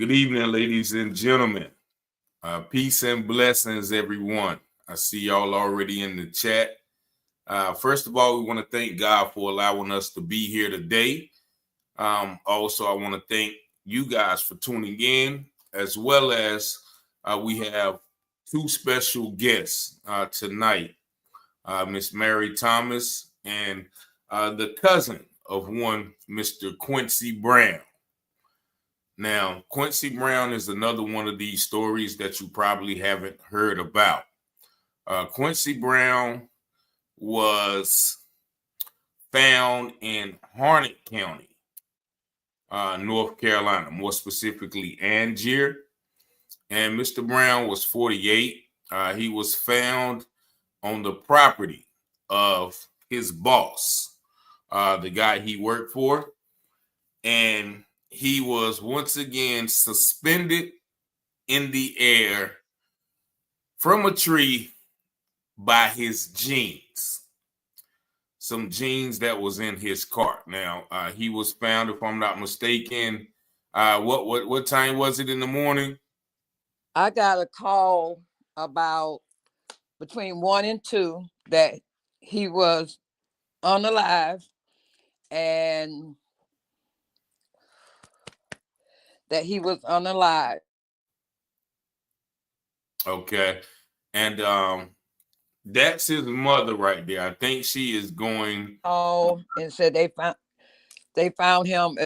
Good evening, ladies and gentlemen. Peace and blessings, everyone. I see y'all already in the chat. First of all, we want to thank God for allowing us to be here today. Also, I want to thank you guys for tuning in, as well as we have two special guests tonight, Miss Mary Thomas and the cousin of one, Mr. Quincy Brown. Now, Quincy Brown is another one of these stories that you probably haven't heard about. Quincy Brown was found in Harnett County, North Carolina, more specifically Angier. And Mr. Brown was 48. He was found on the property of his boss, the guy he worked for. And he was once again suspended in the air from a tree by his jeans. Some jeans that was in his car. Now, he was found, if I'm not mistaken, what time was it in the morning? I got a call about between 1 and 2 that he was unalive and that he was unalive. Okay. And that's his mother right there. I think she is going. Oh, and said they found him.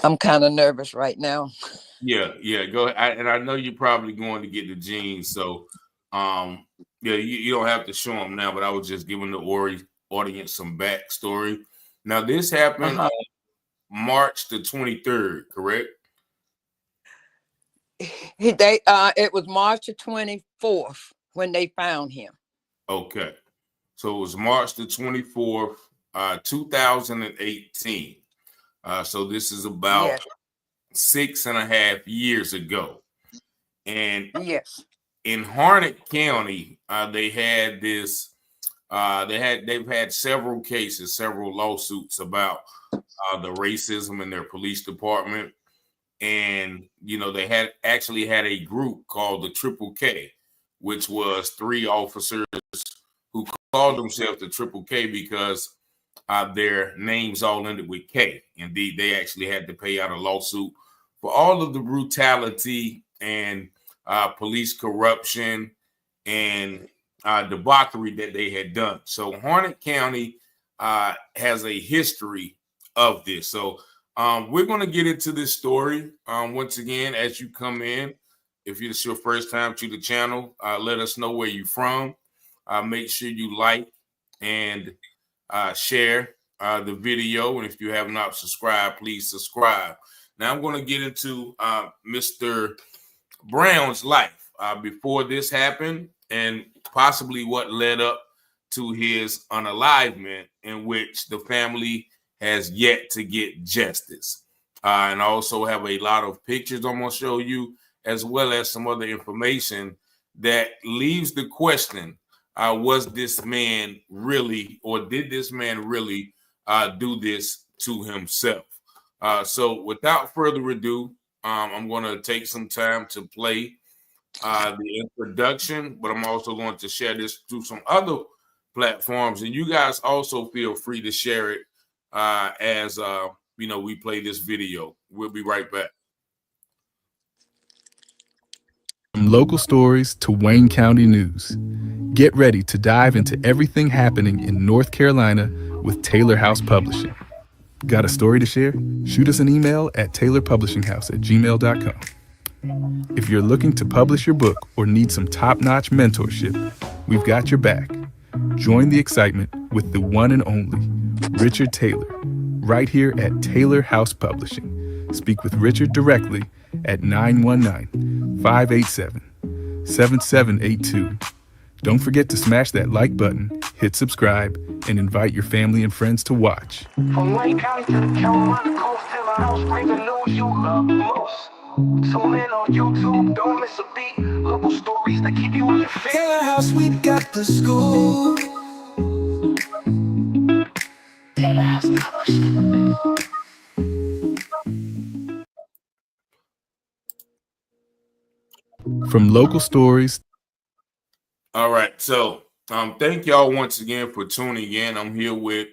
I'm kind of nervous right now. Yeah, go ahead. And I know you're probably going to get the jeans, so you don't have to show them now, but I was just giving the audience some backstory. Now, this happened on March the 23rd, correct? It was March the 24th when they found him. Okay. So it was March the 24th, 2018. So this is about 6.5 years ago. And in Harnett County, they've had several cases, several lawsuits about the racism in their police department. And, they had a group called the Triple K, which was 3 officers who called themselves the Triple K because their names all ended with K. Indeed, they actually had to pay out a lawsuit for all of the brutality and police corruption and debauchery that they had done. So Harnett County has a history of this. So we're going to get into this story once again as you come in. If it's your first time to the channel, let us know where you're from. Make sure you like and share the video. And if you have not subscribed, please subscribe. Now I'm going to get into Mr. Brown's life before this happened and possibly what led up to his unalivement, in which the family has yet to get justice. And I also have a lot of pictures I'm going to show you, as well as some other information that leaves the question, was this man really, or did this man really do this to himself? So without further ado, I'm going to take some time to play the introduction, but I'm also going to share this through some other platforms. And you guys also feel free to share it as we play this video. We'll be right back. From local stories to Wayne County news, get ready to dive into everything happening in North Carolina with Taylor House Publishing. Got a story to share? Shoot us an email at taylorpublishinghouse@gmail.com. If you're looking to publish your book or need some top-notch mentorship, we've got your back. Join the excitement with the one and only Richard Taylor, right here at Taylor House Publishing. Speak with Richard directly at 919-587-7782. Don't forget to smash that like button, hit subscribe, and invite your family and friends to watch. From Wayne County to the Carolina coast, Taylor House brings the news you love most. Tune in on YouTube, don't miss a beat. Local stories that keep you on your feet. Taylor House, we got the scoop. From local stories. All right. So thank y'all once again for tuning in. I'm here with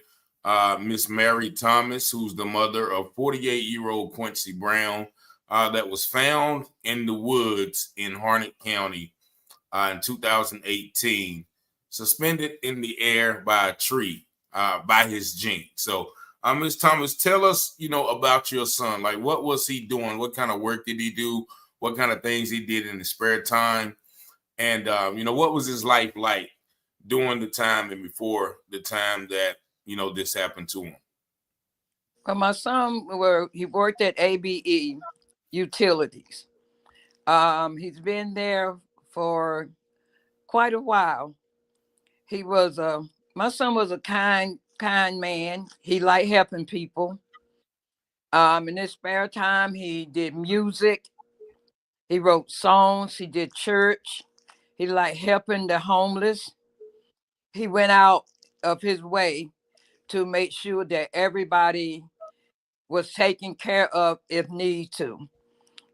Miss Mary Thomas, who's the mother of 48-year-old Quincy Brown that was found in the woods in Harnett County in 2018, suspended in the air by a tree by his jeans. So, Ms. Thomas, tell us, about your son. Like, what was he doing? What kind of work did he do? What kind of things he did in his spare time? And, what was his life like during the time and before the time that, this happened to him? Well, my son, he worked at ABE Utilities. He's been there for quite a while. My son was a kind man. He liked helping people. In his spare time, he did music. He wrote songs. He did church. He liked helping the homeless. He went out of his way to make sure that everybody was taken care of if need to.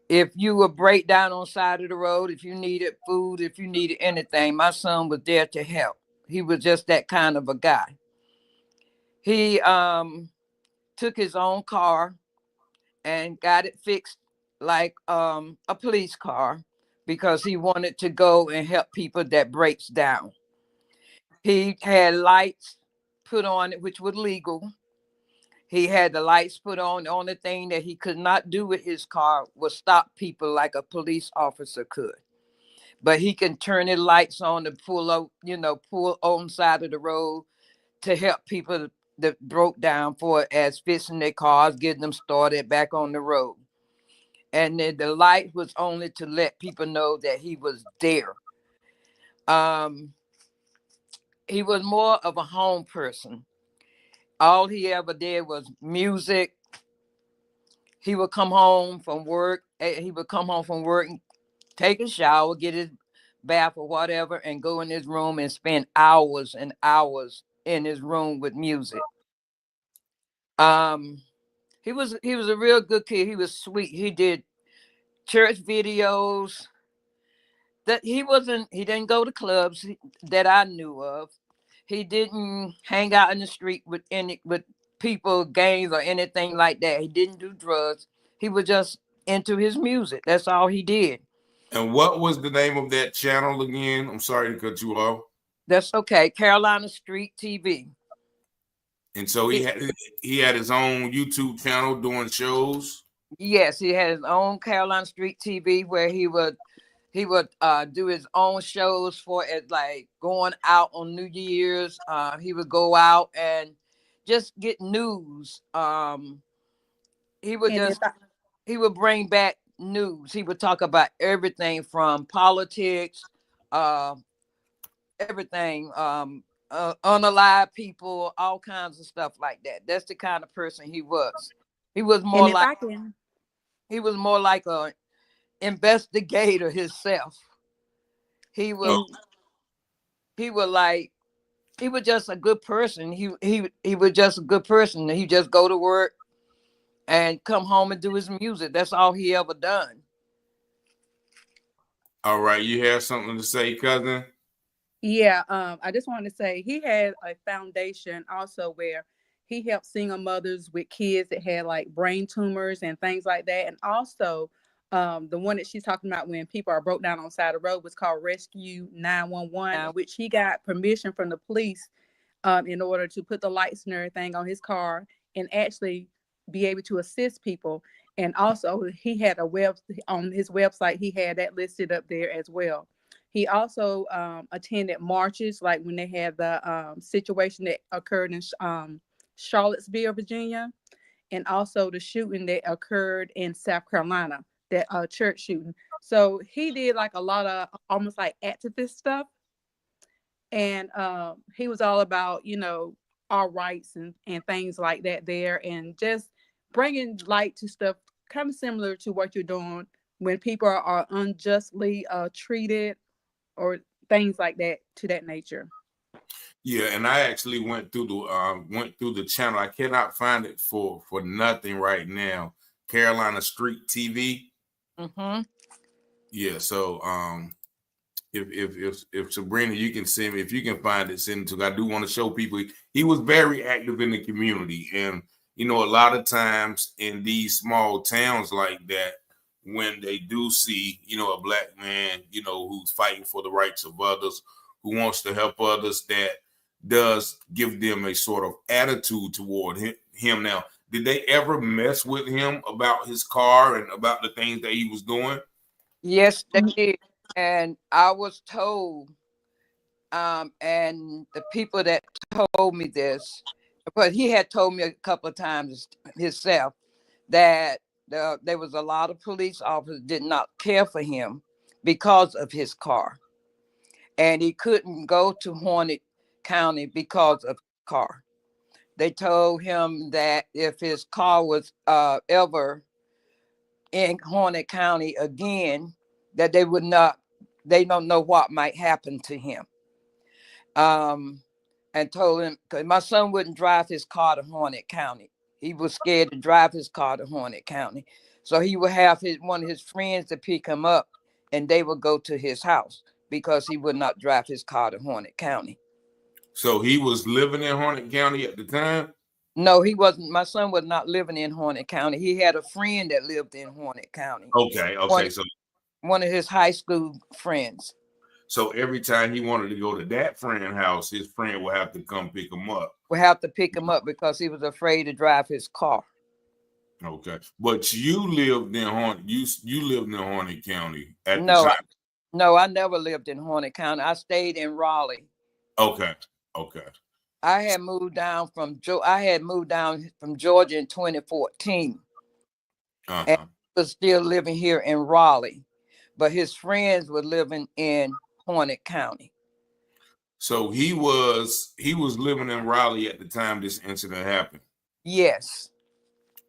If you would break down on the side of the road, if you needed food, if you needed anything, my son was there to help. He was just that kind of a guy. He took his own car and got it fixed like a police car because he wanted to go and help people that breaks down. He had lights put on it, which was legal. He had the lights put on. The only thing that he could not do with his car was stop people like a police officer could. But he can turn his lights on to pull on the side of the road to help people that broke down for as fixing their cars, getting them started back on the road. And then the light was only to let people know that he was there. He was more of a home person. All he ever did was music. He would come home from work. And take a shower, get his bath or whatever, and go in his room and spend hours and hours in his room with music. He was a real good kid. He was sweet. He did church videos. He didn't go to clubs that I knew of. He didn't hang out in the street with people, gangs or anything like that. He didn't do drugs. He was just into his music. That's all he did. And what was the name of that channel again? I'm sorry to cut you off. That's okay. Carolina Street TV. And so he had his own YouTube channel doing shows. Yes, he had his own Carolina Street TV where he would do his own shows for it, like going out on New Year's. He would go out and just get news. He would bring back news. He would talk about everything from politics, everything, unalive people, all kinds of stuff like that. That's the kind of person he was. He was more like a investigator himself. He was just a good person. He was just a good person. He just go to work and come home and do his music. That's all he ever done. All right, you have something to say, cousin? Yeah, I just wanted to say he had a foundation also where he helped single mothers with kids that had like brain tumors and things like that. And also the one that she's talking about when people are broke down on the side of the road was called Rescue 911, which he got permission from the police in order to put the lights and everything on his car and actually be able to assist people. And also he had on his website, he had that listed up there as well. He also attended marches, like when they had the situation that occurred in Charlottesville, Virginia, and also the shooting that occurred in South Carolina, that church shooting. So he did like a lot of almost like activist stuff. And he was all about, our rights and things like that there, and just bringing light to stuff kind of similar to what you're doing when people are unjustly treated or things like that, to that nature. Yeah, and I actually went through the channel. I cannot find it for nothing right now. Carolina Street TV. Mm-hmm. Yeah. So if Sabrina, you can send me, if you can find it, send it to. I do want to show people he was very active in the community, and a lot of times in these small towns like that, when they do see a black man who's fighting for the rights of others, who wants to help others, that does give them a sort of attitude toward him. Now, did they ever mess with him about his car and about the things that he was doing? Yes, they did. And I was told, and the people that told me this, but he had told me a couple of times himself that there was a lot of police officers did not care for him because of his car, and he couldn't go to Harnett County because of his car. They told him that if his car was ever in Harnett County again, that they would not. They don't know what might happen to him. Um, and told him, because my son wouldn't drive his car to Harnett County. He was scared to drive his car to Harnett County. So he would have one of his friends to pick him up, and they would go to his house because he would not drive his car to Harnett County. So he was living in Harnett County at the time? No, he wasn't. My son was not living in Harnett County. He had a friend that lived in Harnett County. Okay. One, So one of his high school friends. so every time he wanted to go to that friend's house, his friend would have to come pick him up. Would have to pick him up because he was afraid to drive his car. Okay. But you lived in Harnett. You lived in Harnett County at the No, time. no, I never lived in Harnett County. I stayed in Raleigh. Okay. I had moved down from Georgia in 2014, and Uh-huh. was still living here in Raleigh, but his friends were living in Harnett County. So he was living in Raleigh at the time this incident happened. Yes.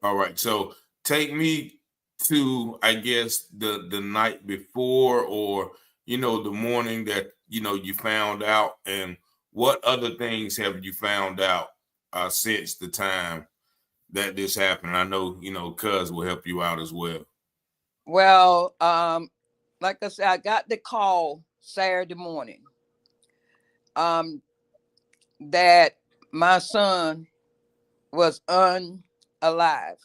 All right. So take me to, I guess, the night before, or the morning that you found out, and what other things have you found out since the time that this happened? I know Cuz will help you out as well. Well, like I said, I got the call Saturday morning, that my son was unalive.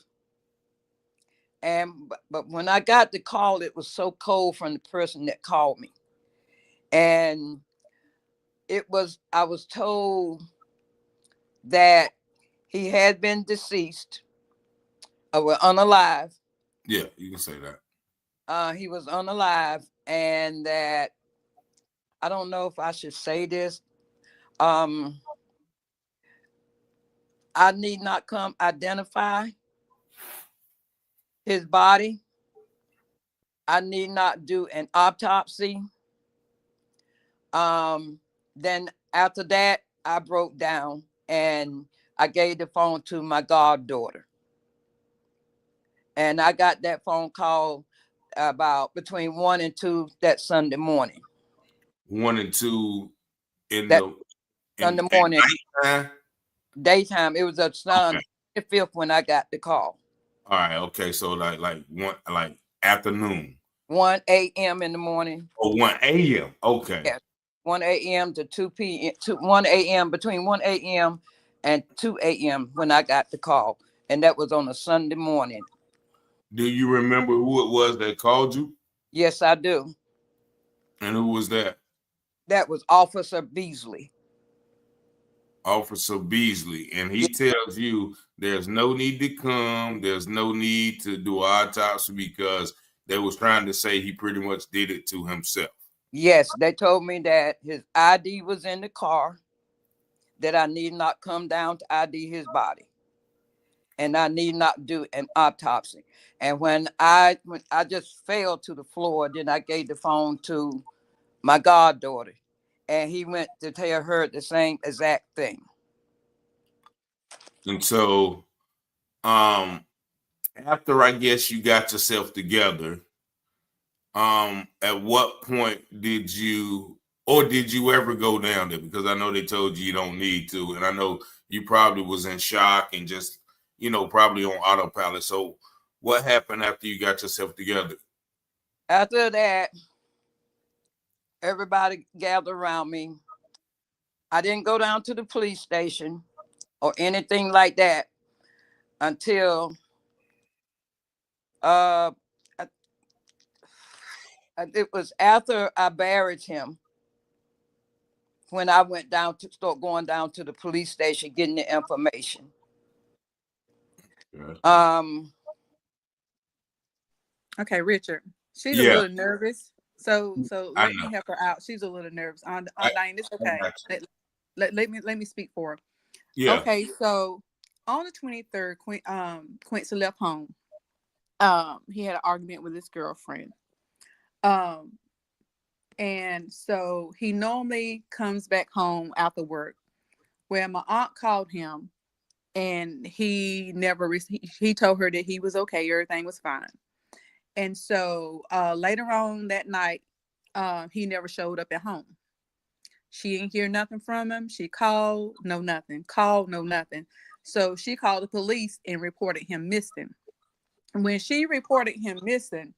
But when I got the call, it was so cold from the person that called me. And I was told that he had been deceased or unalive. Yeah, you can say that. He was unalive, and that I don't know if I should say this. I need not come identify his body. I need not do an autopsy. Then after that, I broke down and I gave the phone to my goddaughter. And I got that phone call about between 1 and 2 that Sunday morning. 1 and 2 in That the Sunday morning, nighttime? daytime. It was a Sunday, Okay. 5th when I got the call. All right. Okay. So like one, like afternoon. 1 a.m. in the morning. Oh, 1 a.m. Okay. Yes. 1 a.m. to 2 p.m. to 1 a.m. between 1 a.m. and 2 a.m. when I got the call. And that was on a Sunday morning. Do you remember who it was that called you? Yes, I do. And who was that? That was Officer Beasley. Officer Beasley. And he tells you there's no need to come. There's no need to do an autopsy because they was trying to say he pretty much did it to himself. Yes, they told me that his ID was in the car, that I need not come down to ID his body, and I need not do an autopsy. And when I just fell to the floor, then I gave the phone to my goddaughter, and he went to tell her the same exact thing. And so after I guess you got yourself together, at what point did you ever go down there? Because I know they told you don't need to, and I know you probably was in shock and just probably on autopilot. So what happened after you got yourself together? After that, everybody gathered around me. I didn't go down to the police station or anything like that until uh it was after I buried him when I went down to start going down to the police station getting the information. Yeah. Okay, Richard. She's a Yeah, little nervous. So I let me know. help her out. She's a little nervous. On I, Diane, it's I okay. got you. Let me speak for her. Yeah. Okay, so on the 23rd, Quincy left home. He had an argument with his girlfriend. Um, and so he normally comes back home after work. Where my aunt called him, and he never he told her that he was okay, everything was fine. And so later on that night, he never showed up at home. She didn't hear nothing from him. She called, no nothing. Called, no nothing. So she called the police and reported him missing. When she reported him missing,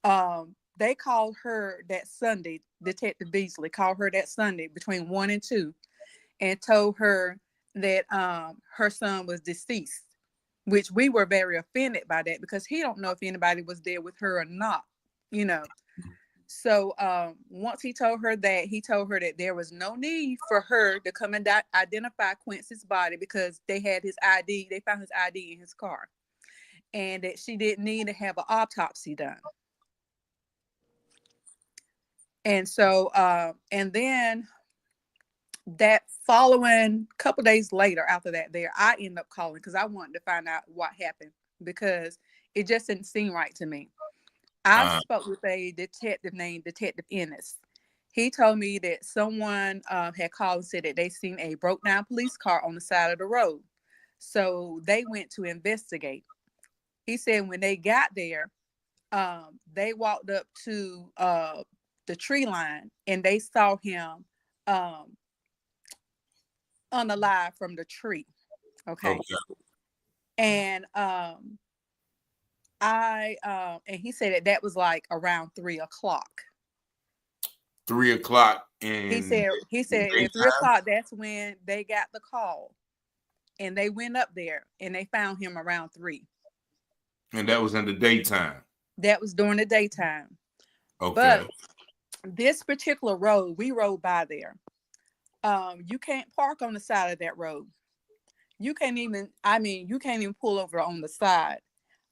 they called her that Sunday. Detective Beasley called her that Sunday between 1 and 2 and told her that her son was deceased, which we were very offended by that because he don't know if anybody was there with her or not, you know. So once he told her that there was no need for her to come and identify Quincy's body because they had his ID, they found his ID in his car, and that she didn't need to have an autopsy done. And so, and then that following couple days later after that there, I ended up calling because I wanted to find out what happened because it just didn't seem right to me. I spoke with a detective named Detective Ennis. He told me that someone had called and said that they seen a broke down police car on the side of the road. So they went to investigate. He said when they got there, they walked up to the tree line and they saw him unalive from the tree. Okay. Okay. And and he said that was like around 3 o'clock. 3 o'clock He in said the at 3 daytime, o'clock, that's when they got the call. And they went up there and they found him around 3. and that was in the daytime. That was during the daytime. Okay. But this particular road, we rode by there. You can't park on the side of that road. You can't even pull over on the side.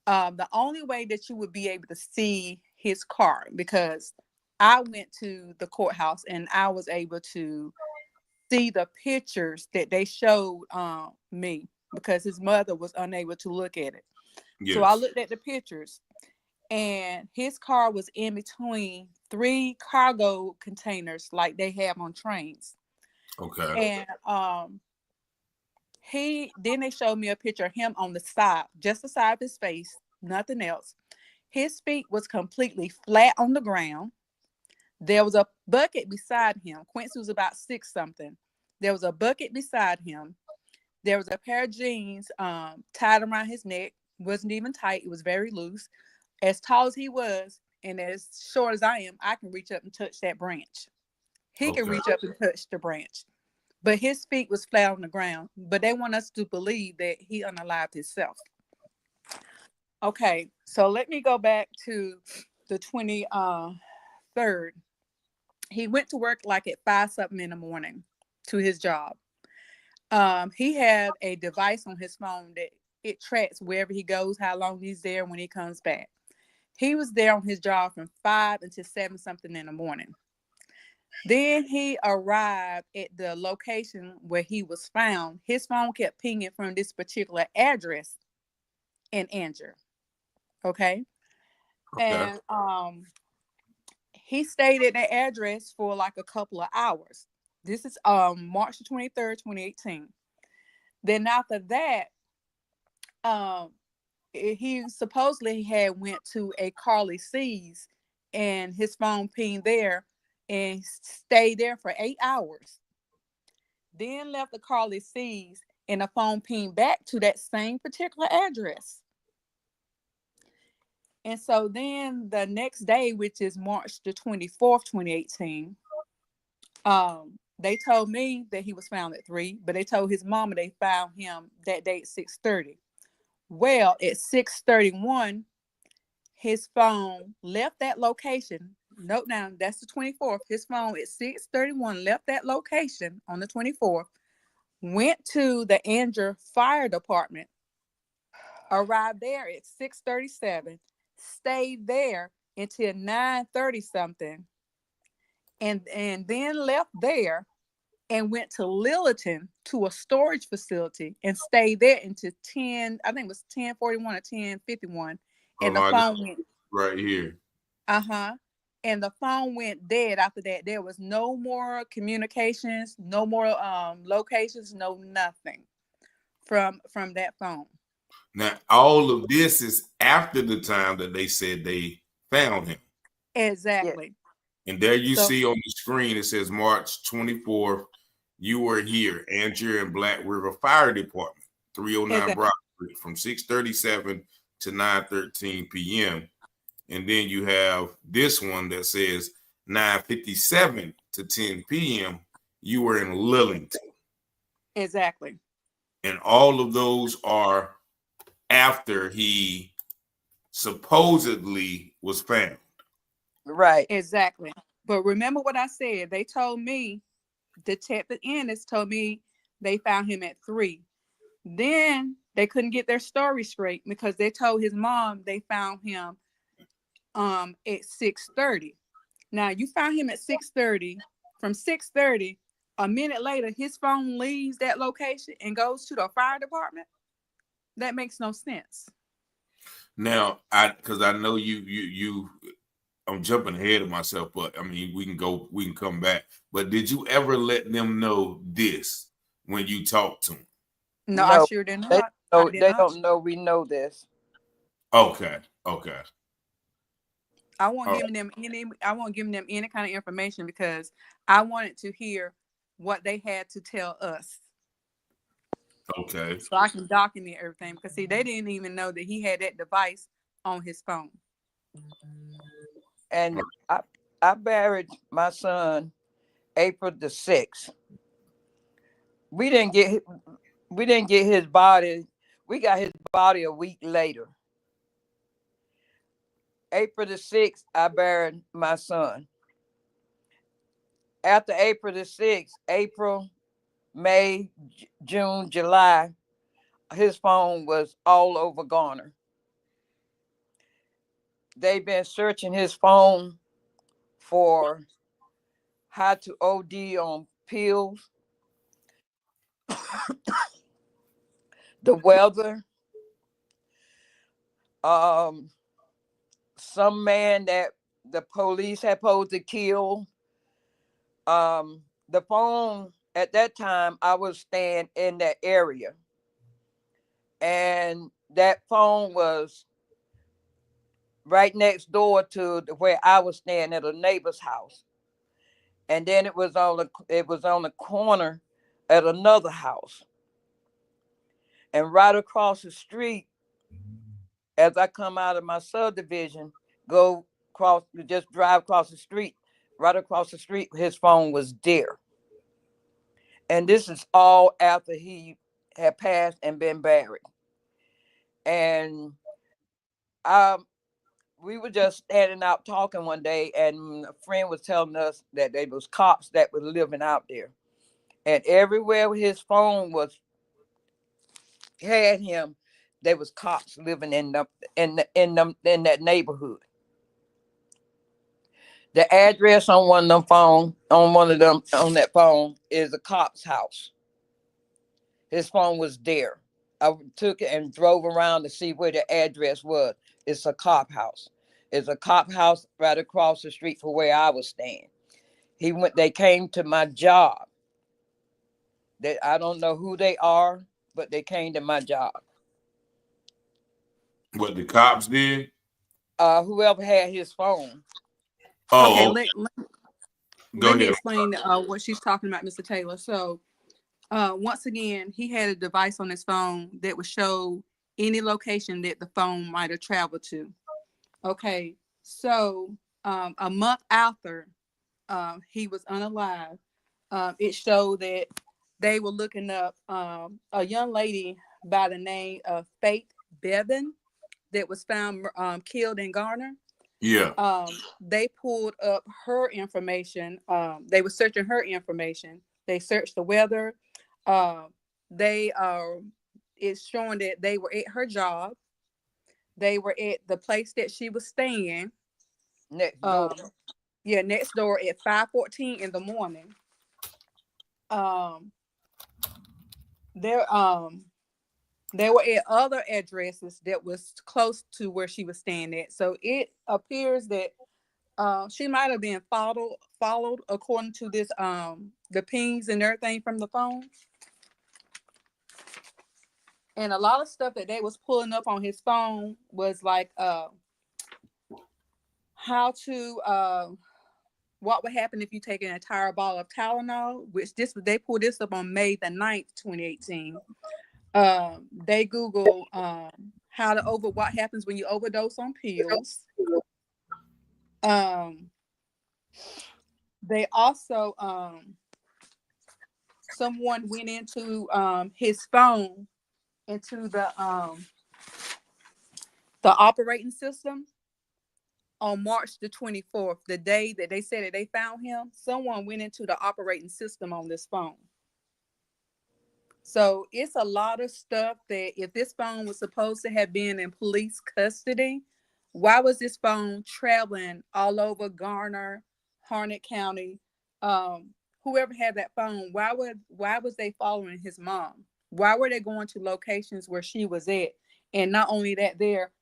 The only way that you would be able to see his car, because I went to the courthouse and I was able to see the pictures that they showed me because his mother was unable to look at it. Yes. So I looked at the pictures and his car was in between 3 cargo containers like they have on trains. Okay. And then they showed me a picture of him on the side, just the side of his face, nothing else. His feet was completely flat on the ground. There was a bucket beside him. Quincy was about 6 something. There was a bucket beside him. There was a pair of jeans tied around his neck. Wasn't even tight. It was very loose. As tall as he was and as short as I am, I can reach up and touch that branch. He can reach up and touch the branch. But his feet was flat on the ground. But they want us to believe that he unalived himself. Okay, so let me go back to the 23rd. He went to work like at 5 something in the morning to his job. He had a device on his phone that it tracks wherever he goes, how long he's there, when he comes back. He was there on his job from 5 until 7 something in the morning. Then he arrived at the location where he was found. His phone kept pinging from this particular address in Anger. Okay. And he stayed at that address for like a couple of hours. This is March the 23rd, 2018. Then after that, he supposedly had went to a Carly C's and his phone pinged there and stayed there for 8 hours. Then left the Carly C's and the phone pinged back to that same particular address. And so then the next day, which is March the 24th, 2018, they told me that he was found at 3, but they told his mama they found him that day at 6:30. Well, at 6:31, his phone left that location. Note down, that's the 24th. His phone at 6:31 left that location on the 24th, went to the Andrew Fire Department, arrived there at 6:37, stayed there until 9:30 something, and then left there and went to Lilliton to a storage facility and stayed there until 10, I think it was 10:41 or 10:51. And the phone went right here. And the phone went dead after that. There was no more communications, no more locations, no nothing from that phone. Now, all of this is after the time that they said they found him. Exactly. And there you see on the screen, it says March 24th, you were here, Andrew and Black River Fire Department, 309 Broad Street, from 6:37 to 9:13 p.m. And then you have this one that says 9:57 to 10 p.m. You were in Lillington. Exactly. And all of those are after he supposedly was found. Right. Exactly. But remember what I said. They told me, Detective Ennis told me they found him at 3. Then they couldn't get their story straight because they told his mom they found him at 6:30. Now you found him at 6:30. From 6:30, a minute later, his phone leaves that location and goes to the fire department. That makes no sense. Now, because I know you I'm jumping ahead of myself, but I mean we can come back. But did you ever let them know this when you talked to them? No, I sure did not. They don't know we know this. Okay. I won't give them any kind of information because I wanted to hear what they had to tell us. Okay. So I can document everything because see, they didn't even know that he had that device on his phone. And I buried my son April the 6th. We didn't get his body. We got his body a week later. April the 6th, I buried my son. After April the 6th, April, May, June, July, his phone was all over Garner. They've been searching his phone for how to OD on pills, the weather, some man that the police had supposed to kill. The phone at that time, I was staying in that area, and that phone was right next door to where I was staying at a neighbor's house, and then it was on the corner at another house, and right across the street, as I come out of my subdivision, just drive across the street. Right across the street, his phone was there. And this is all after he had passed and been buried. And we were just standing out talking one day, and a friend was telling us that there was cops that were living out there. And everywhere his phone had him, there was cops living in that neighborhood. The address on one of that phone is a cop's house. His phone was there. I took it and drove around to see where the address was. It's a cop house. It's a cop house right across the street from where I was staying. They came to my job. I don't know who they are, but they came to my job. What the cops did? Whoever had his phone. Okay, Go let me ahead. explain what she's talking about, Mr. Taylor. So once again, he had a device on his phone that would show any location that the phone might have traveled to. Okay, so a month after he was unalive, it showed that they were looking up a young lady by the name of Faith Bevan that was found killed in Garner. Yeah. They pulled up her information. They were searching her information. They searched the weather. They it's showing that they were at her job. They were at the place that she was staying. Next door. Yeah, next door at 5:14 in the morning. Um, there They were at other addresses that was close to where she was staying at. So it appears that she might have been followed according to this the pings and everything from the phone. And a lot of stuff that they was pulling up on his phone was like how to what would happen if you take an entire bottle of Tylenol, which they pulled this up on May the 9th, 2018. They Google what happens when you overdose on pills. They also someone went into his phone into the operating system on March the 24th, the day that they said that they found him. Someone went into the operating system on this phone. So it's a lot of stuff that if this phone was supposed to have been in police custody, why was this phone traveling all over Garner, Harnett County? Whoever had that phone, why was they following his mom? Why were they going to locations where she was at? And not only that,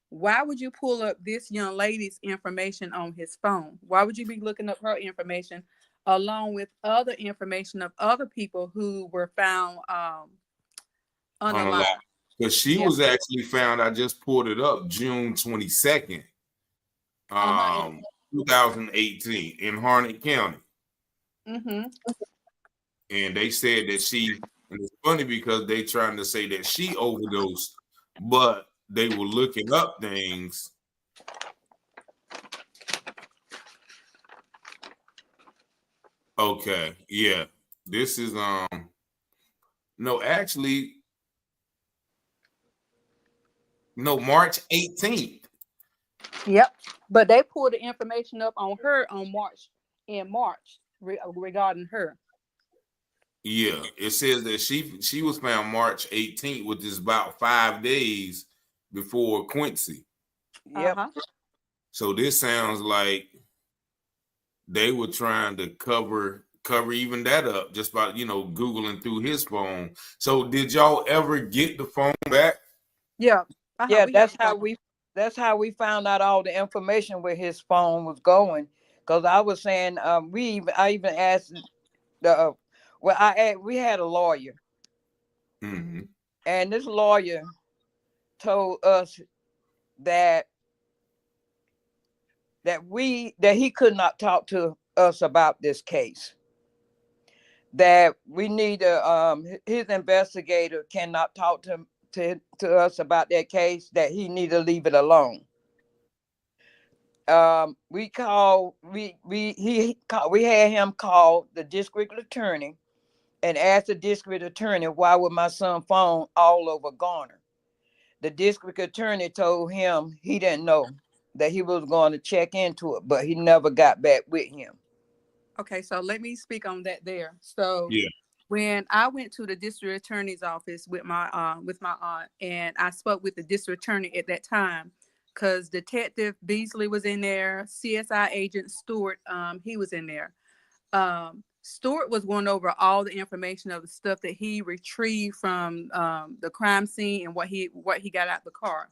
why would you pull up this young lady's information on his phone? Why would you be looking up her information along with other information of other people who were found unalive? Because she was actually found, I just pulled it up, June 22nd, 2018 in Harnett County. Mm-hmm. And they said that and it's funny because they trying to say that she overdosed, but they were looking up things. Okay, yeah. This is no, actually, no, March 18th. Yep. But they pulled the information up on her in March regarding her. Yeah, it says that she was found March 18th, which is about 5 days before Quincy. Yep. So this sounds like they were trying to cover even that up just by Googling through his phone. So did y'all ever get the phone back? Yeah. Yeah, that's how we found out all the information where his phone was going. Because I was saying, I even asked we had a lawyer, Mm-hmm. and this lawyer told us that he could not talk to us about this case. That we need his investigator cannot talk to us about that case. That he need to leave it alone. We had him call the district attorney and ask the district attorney why was my son phone all over Garner. The district attorney told him he didn't know, that he was going to check into it, but he never got back with him. Okay, so let me speak on that there. So when I went to the district attorney's office with my aunt, and I spoke with the district attorney at that time, because Detective Beasley was in there, CSI agent Stewart, he was in there. Stewart was going over all the information of the stuff that he retrieved from the crime scene and what he got out the car.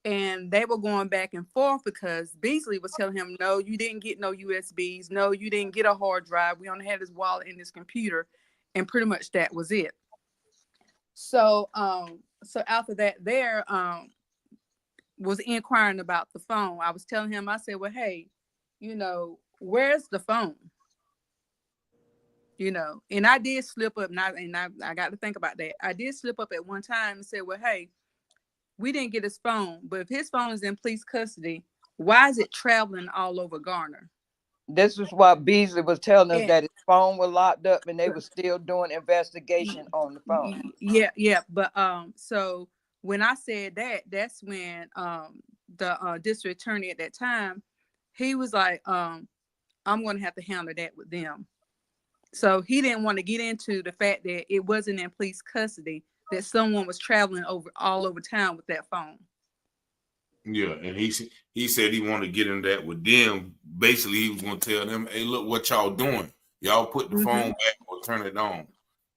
And they were going back and forth because Beasley was telling him, no, you didn't get no USBs. No, you didn't get a hard drive. We only had his wallet and his computer. And pretty much that was it. So after that, was inquiring about the phone. I was telling him, I said, well, hey, where's the phone? And I did slip up, and I got to think about that. I did slip up at one time and said, well, hey, we didn't get his phone, but if his phone is in police custody, why is it traveling all over Garner? This is what Beasley was telling us, And that his phone was locked up and they were still doing investigation on the phone. yeah, but so when I said that, that's when the district attorney at that time, he was like, I'm going to have to handle that with them. So he didn't want to get into the fact that it wasn't in police custody, that someone was traveling all over town with that phone. Yeah, and he said he wanted to get in that with them. Basically, he was going to tell them, "Hey, look what y'all doing. Y'all put the phone back or turn it on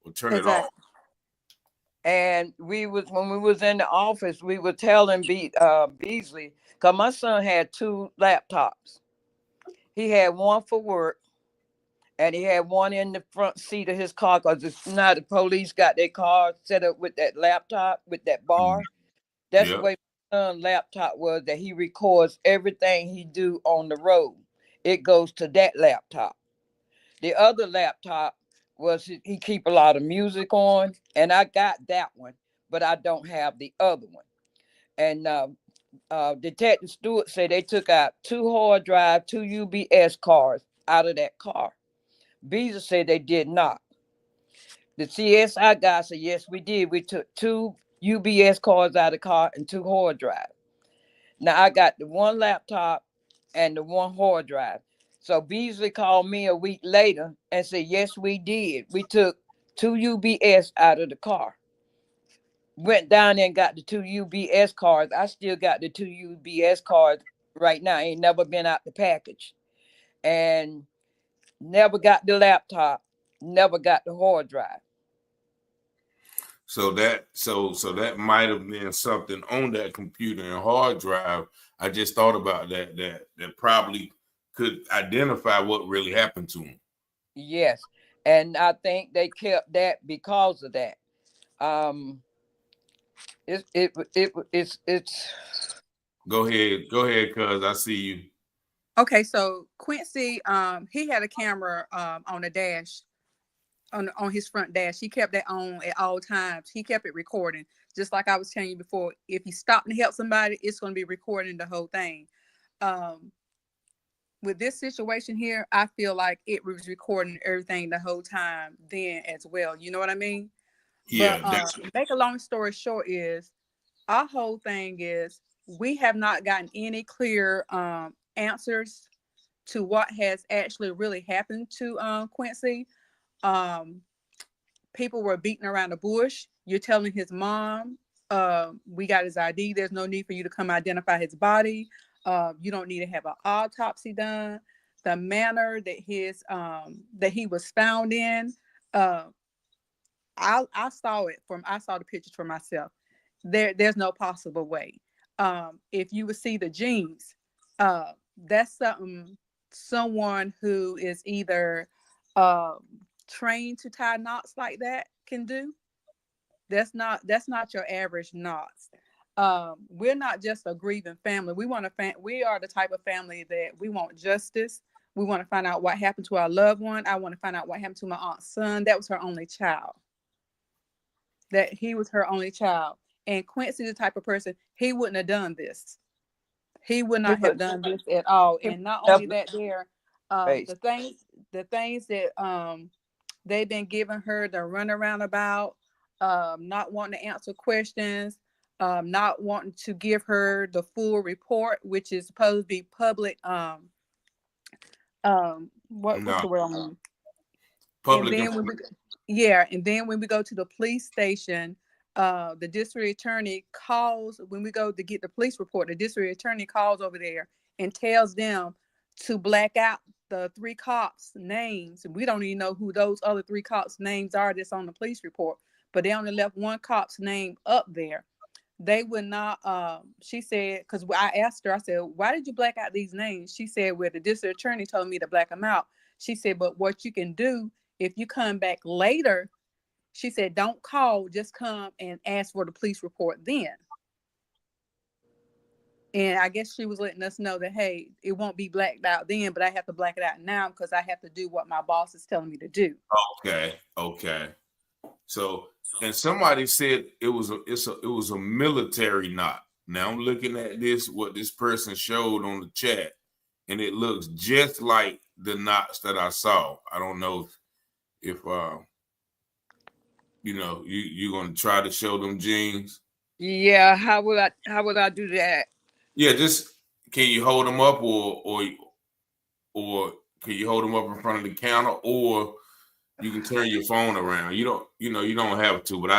or turn it off." And when we was in the office, we were telling Beasley, because my son had 2 laptops. He had one for work, and he had one in the front seat of his car, because it's not, the police got their car set up with that laptop, with that bar. That's the way my son's laptop was, that he records everything he do on the road. It goes to that laptop. The other laptop was, he keep a lot of music on, and I got that one, but I don't have the other one. And Detective Stewart said they took out 2 hard drive, 2 UBS cards out of that car. Beezer said they did not. The CSI guy said, yes, we did. We took 2 UBS cards out of the car and 2 hard drives. Now I got the 1 laptop and the 1 hard drive. So Beasley called me a week later and said, yes, we did. We took 2 UBS out of the car. Went down there and got the 2 UBS cards. I still got the 2 UBS cards right now. Ain't never been out the package. And never got the laptop, never got the hard drive. So that might have been something on that computer and hard drive. I just thought about that probably could identify what really happened to him. Yes, and I think they kept that because of that. It's. Go ahead, cuz I see you. Okay, so Quincy, he had a camera on the dash, on his front dash. He kept that on at all times. He kept it recording. Just like I was telling you before, if he stopped to help somebody, it's going to be recording the whole thing. With this situation here, I feel like it was recording everything the whole time then as well. You know what I mean? Yeah. But make a long story short is, our whole thing is, we have not gotten any clear answers to what has actually really happened to Quincy. People were beating around the bush. You're telling his mom, we got his ID. There's no need for you to come identify his body. You don't need to have an autopsy done. The manner that he was found in, I saw the pictures for myself. There's no possible way. If you would see the jeans, that's someone who is either trained to tie knots like that can do. That's not your average knots. We're not just a grieving family. We are the type of family that we want justice. We want to find out what happened to our loved one. I want to find out what happened to my aunt's son. That was her only child. He was her only child. And Quincy, the type of person, he wouldn't have done this. He would not have done this at all. And not only that, the things that they've been giving her the runaround about, not wanting to answer questions, not wanting to give her the full report, which is supposed to be public. What's the word I'm using? Public. And then when we go to the police station, the district attorney calls. When we go to get the police report, the district attorney calls over there and tells them to black out the 3 cops' names. We don't even know who those other 3 cops' names are that's on the police report, but they only left 1 cop's name up there. They would not, she said, because I asked her, I said, why did you black out these names? She said, well, the district attorney told me to black them out. She said, but what you can do, if you come back later, she said, don't call, just come and ask for the police report then. And I guess she was letting us know that, hey, it won't be blacked out then, but I have to black it out now because I have to do what my boss is telling me to do. Okay. So, and somebody said it was a military knot. Now I'm looking at this, what this person showed on the chat, and it looks just like the knots that I saw. I don't know if you're gonna try to show them jeans. Yeah, how would I do that? Yeah, just can you hold them up, or can you hold them up in front of the counter, or you can turn your phone around. You don't have to, but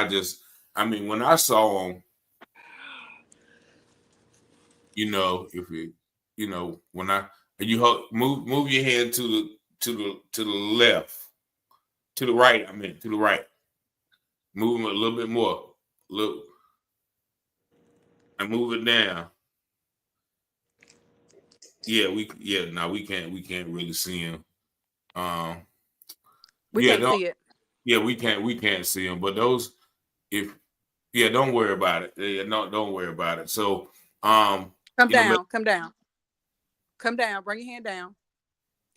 I mean, when I saw them, if it, when move your hand to the left, to the right. I mean, to the right. Move them a little bit more. Look, and move it down. Yeah, we can't really see them. We Yeah, can't see it. yeah, we can't see them. But those, if yeah, don't worry about it. Yeah, no, don't worry about it. So, Come down. Come down. Come down. Bring your hand down.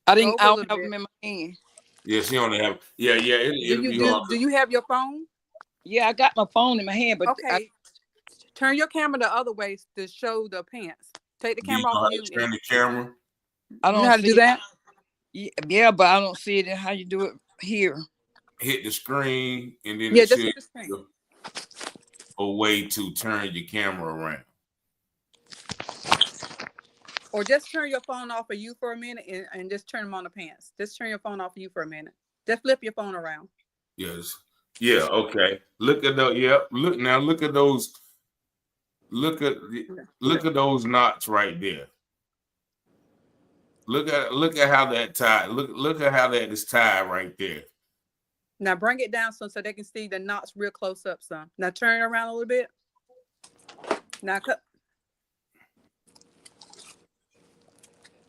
I Go over a don't little have bit. them in my hand. yeah, she only have. Yeah, it'll be hard. Do you have your phone? Yeah, I got my phone in my hand, but Okay. Turn your camera the other way to show the pants. Take the Do you camera know off how of to you. turn the camera? I You know don't how to see do that? Yeah, but I don't see it in how you do it here. Hit the screen, and then Yeah, it just should hit the screen. a way to turn your camera around. Or just turn your phone off of you for a minute and just turn them on the pants. Just turn your phone off of you for a minute. Just flip your phone around. Yes. Yeah. Okay. Look at the. Yeah. Look now. Look at those. Look at those knots right there. Look at how that tied. Look at how that is tied right there. Now bring it down so they can see the knots real close up, son. Now turn it around a little bit. Now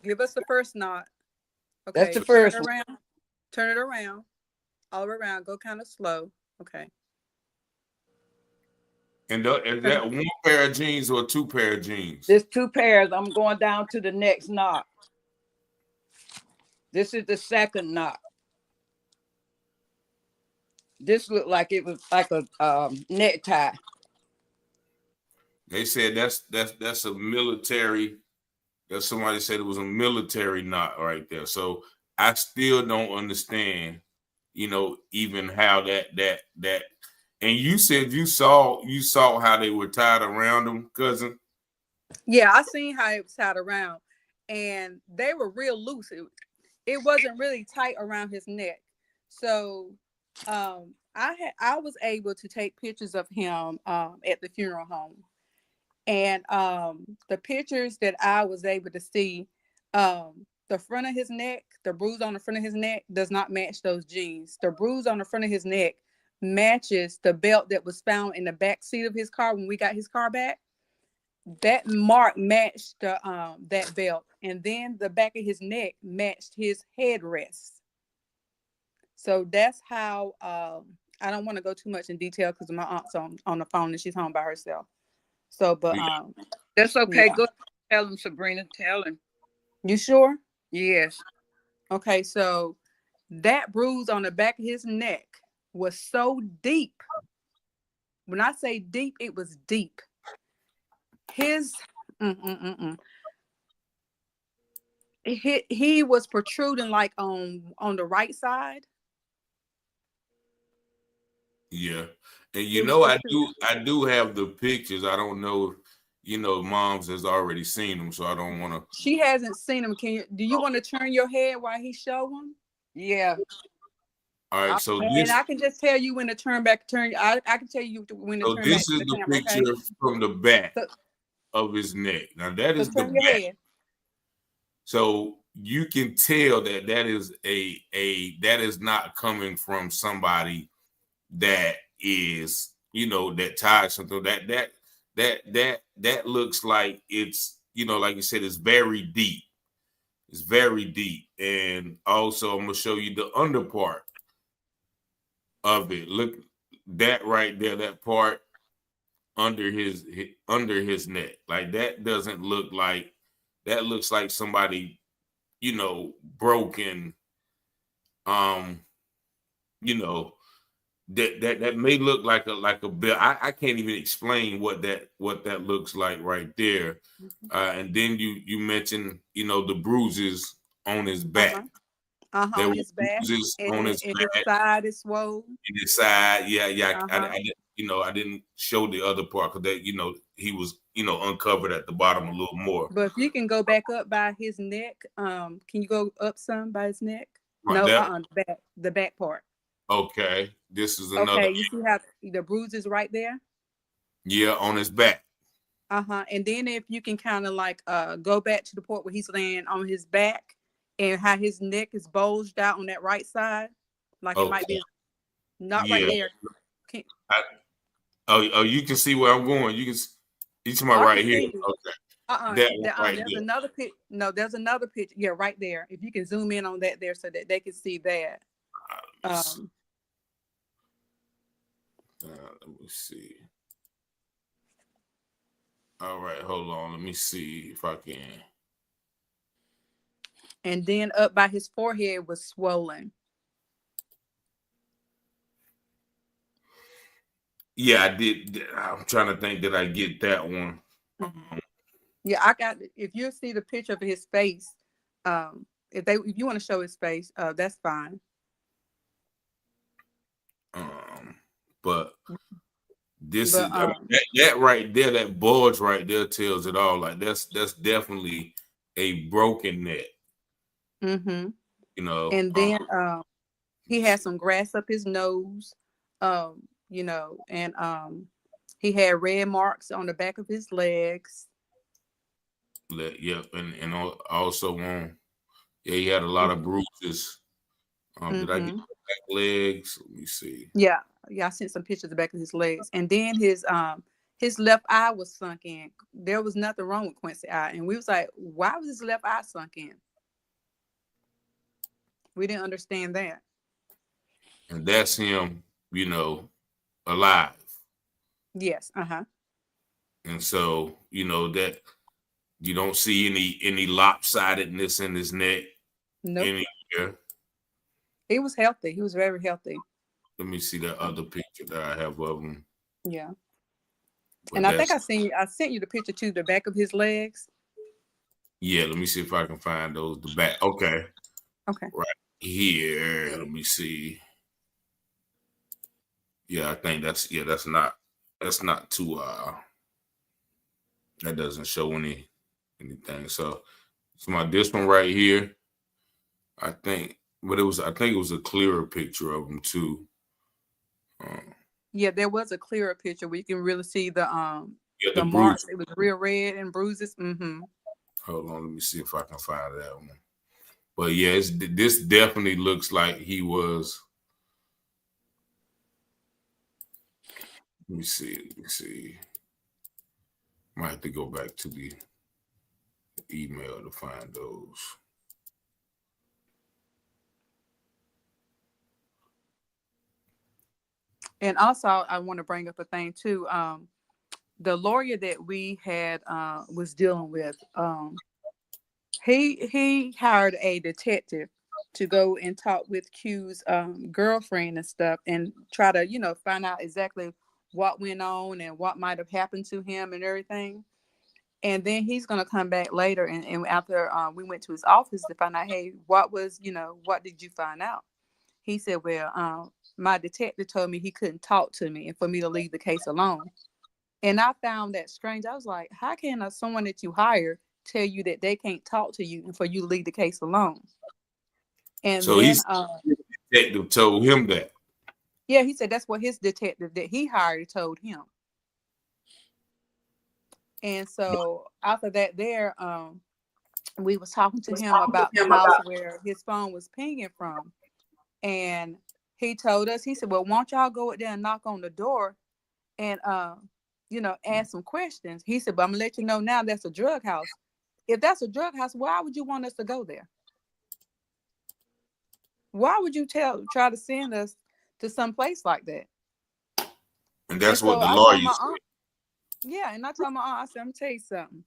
give us the first knot. Okay. That's the first turn it one. around. Turn it around. All around. Go kind of slow. Okay. And is that one pair of jeans or two pair of jeans? There's two pairs. I'm going down to the next knot. This is the second knot. This looked like it was like a necktie. They said that's a military. That somebody said it was a military knot right there. So I still don't understand, even how that. And you said you saw how they were tied around them, cousin. Yeah, I seen how it was tied around, and they were real loose. It wasn't really tight around his neck. So I was able to take pictures of him at the funeral home. And the pictures that I was able to see, the front of his neck, the bruise on the front of his neck does not match those jeans. The bruise on the front of his neck matches the belt that was found in the back seat of his car when we got his car back. That mark matched that belt, and then the back of his neck matched his headrest. So that's how. I don't want to go too much in detail because my aunt's on the phone and she's home by herself. So, but that's okay. yeah. Go tell him, Sabrina. Tell him. You sure? Yes. Okay, so that bruise on the back of his neck was so deep. When I say deep, it was deep. His he was protruding like on the right side. Yeah. And I do have the pictures. I don't know if moms has already seen them, so I don't want to. She hasn't seen them. Do you want to turn your head while he show them? Yeah. All right, so and I can just tell you when to turn back. I can tell you when to turn back. So this is the picture from the back of his neck. Now that is the back. Head. So you can tell that is that is not coming from somebody that is that ties something that looks like it's like you said, it's very deep. It's very deep. And also I'm gonna show you the under part of it. Look, that right there, that part under his neck, like that doesn't look like, that looks like somebody broken that may look like a bill. I can't even explain what that looks like right there. And then you mentioned, the bruises on his back. There On were his back, bruises and on then his and his back, side is swollen. in his side. Yeah, yeah. Uh-huh. I didn't show the other part because that, he was, uncovered at the bottom a little more. But if you can go back up by his neck, can you go up some by his neck? Right No, there. the back part. Okay, this is another. Okay, you see how the bruises right there? Yeah, on his back. And then if you can kind of like go back to the part where he's laying on his back and how his neck is bulged out on that right side, like it might Okay. be not right Yeah. there. You can see where I'm going. You talking about I right can here. see you. Okay. That one right There's there. another picture. No, there's another picture. Yeah, right there. If you can zoom in on that there so that they can see that. Let me see. All right, hold on. Let me see if I can. And then up by his forehead was swollen. Yeah, I did. I'm trying to think that I get that one. Yeah, I got it. If you see the picture of his face, if you want to show his face, that's fine. But this But is that right there, that bulge right there tells it all. Like that's definitely a broken neck. and And then he had some grass up his nose, and he had red marks on the back of his legs. Yep, and also he had a lot of bruises. Did I get the back legs? Let me see. Yeah, I sent some pictures of the back of his legs, and then his left eye was sunk in. There was nothing wrong with Quincy eye, and we was like, why was his left eye sunk in? We didn't understand that. And that's him, alive. Yes. And so, that you don't see any lopsidedness in his neck. Nope. Anywhere. He was healthy. He was very healthy. Let me see that other picture that I have of him. Yeah. But and I think I sent you the picture too, the back of his legs. Yeah, let me see if I can find those. The back. Okay. Right here. Let me see. Yeah, I think that's not too that doesn't show anything. So this one right here, I think it was a clearer picture of him too. Yeah, there was a clearer picture where you can really see the marks. Bruise. It was real red and bruises. Hold on, let me see if I can find that one. But yeah, this definitely looks like he was. Let me see. Might have to go back to the email to find those. And also, I want to bring up a thing too. The lawyer that we had was dealing with, he hired a detective to go and talk with Q's girlfriend and stuff, and try to find out exactly what went on and what might have happened to him and everything. And then he's gonna come back later, and after we went to his office to find out, hey, what did you find out? He said, well, my detective told me he couldn't talk to me and for me to leave the case alone. And I found that strange. I was like, how can someone that you hire tell you that they can't talk to you and for you to leave the case alone? And so then detective told him that. Yeah, he said that's what his detective that he hired told him. And so after that, we was talking to him about the house where his phone was pinging from. And he told us, he said, well, won't y'all go out there and knock on the door and, ask some questions? He said, but I'm gonna let you know now that's a drug house. If that's a drug house, why would you want us to go there? Why would you try to send us to some place like that? And that's what the lawyer said. Yeah, and I told my aunt, I said, I'm gonna tell you something.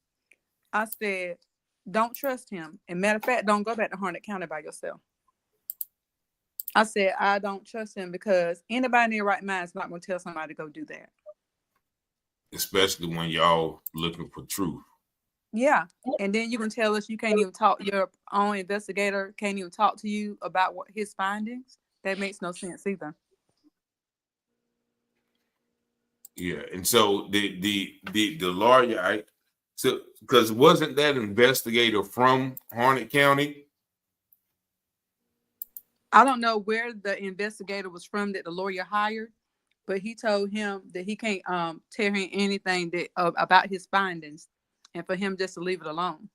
I said, don't trust him. And matter of fact, don't go back to Harnett County by yourself. I said I don't trust him because anybody in their right mind is not going to tell somebody to go do that. Especially when y'all looking for truth. Yeah. And then you can tell us you can't even talk, your own investigator can't even talk to you about what his findings. That makes no sense either. Yeah, and so the lawyer, so because wasn't that investigator from Harnett County? I don't know where the investigator was from that the lawyer hired, but he told him that he can't tell him anything that about his findings, and for him just to leave it alone.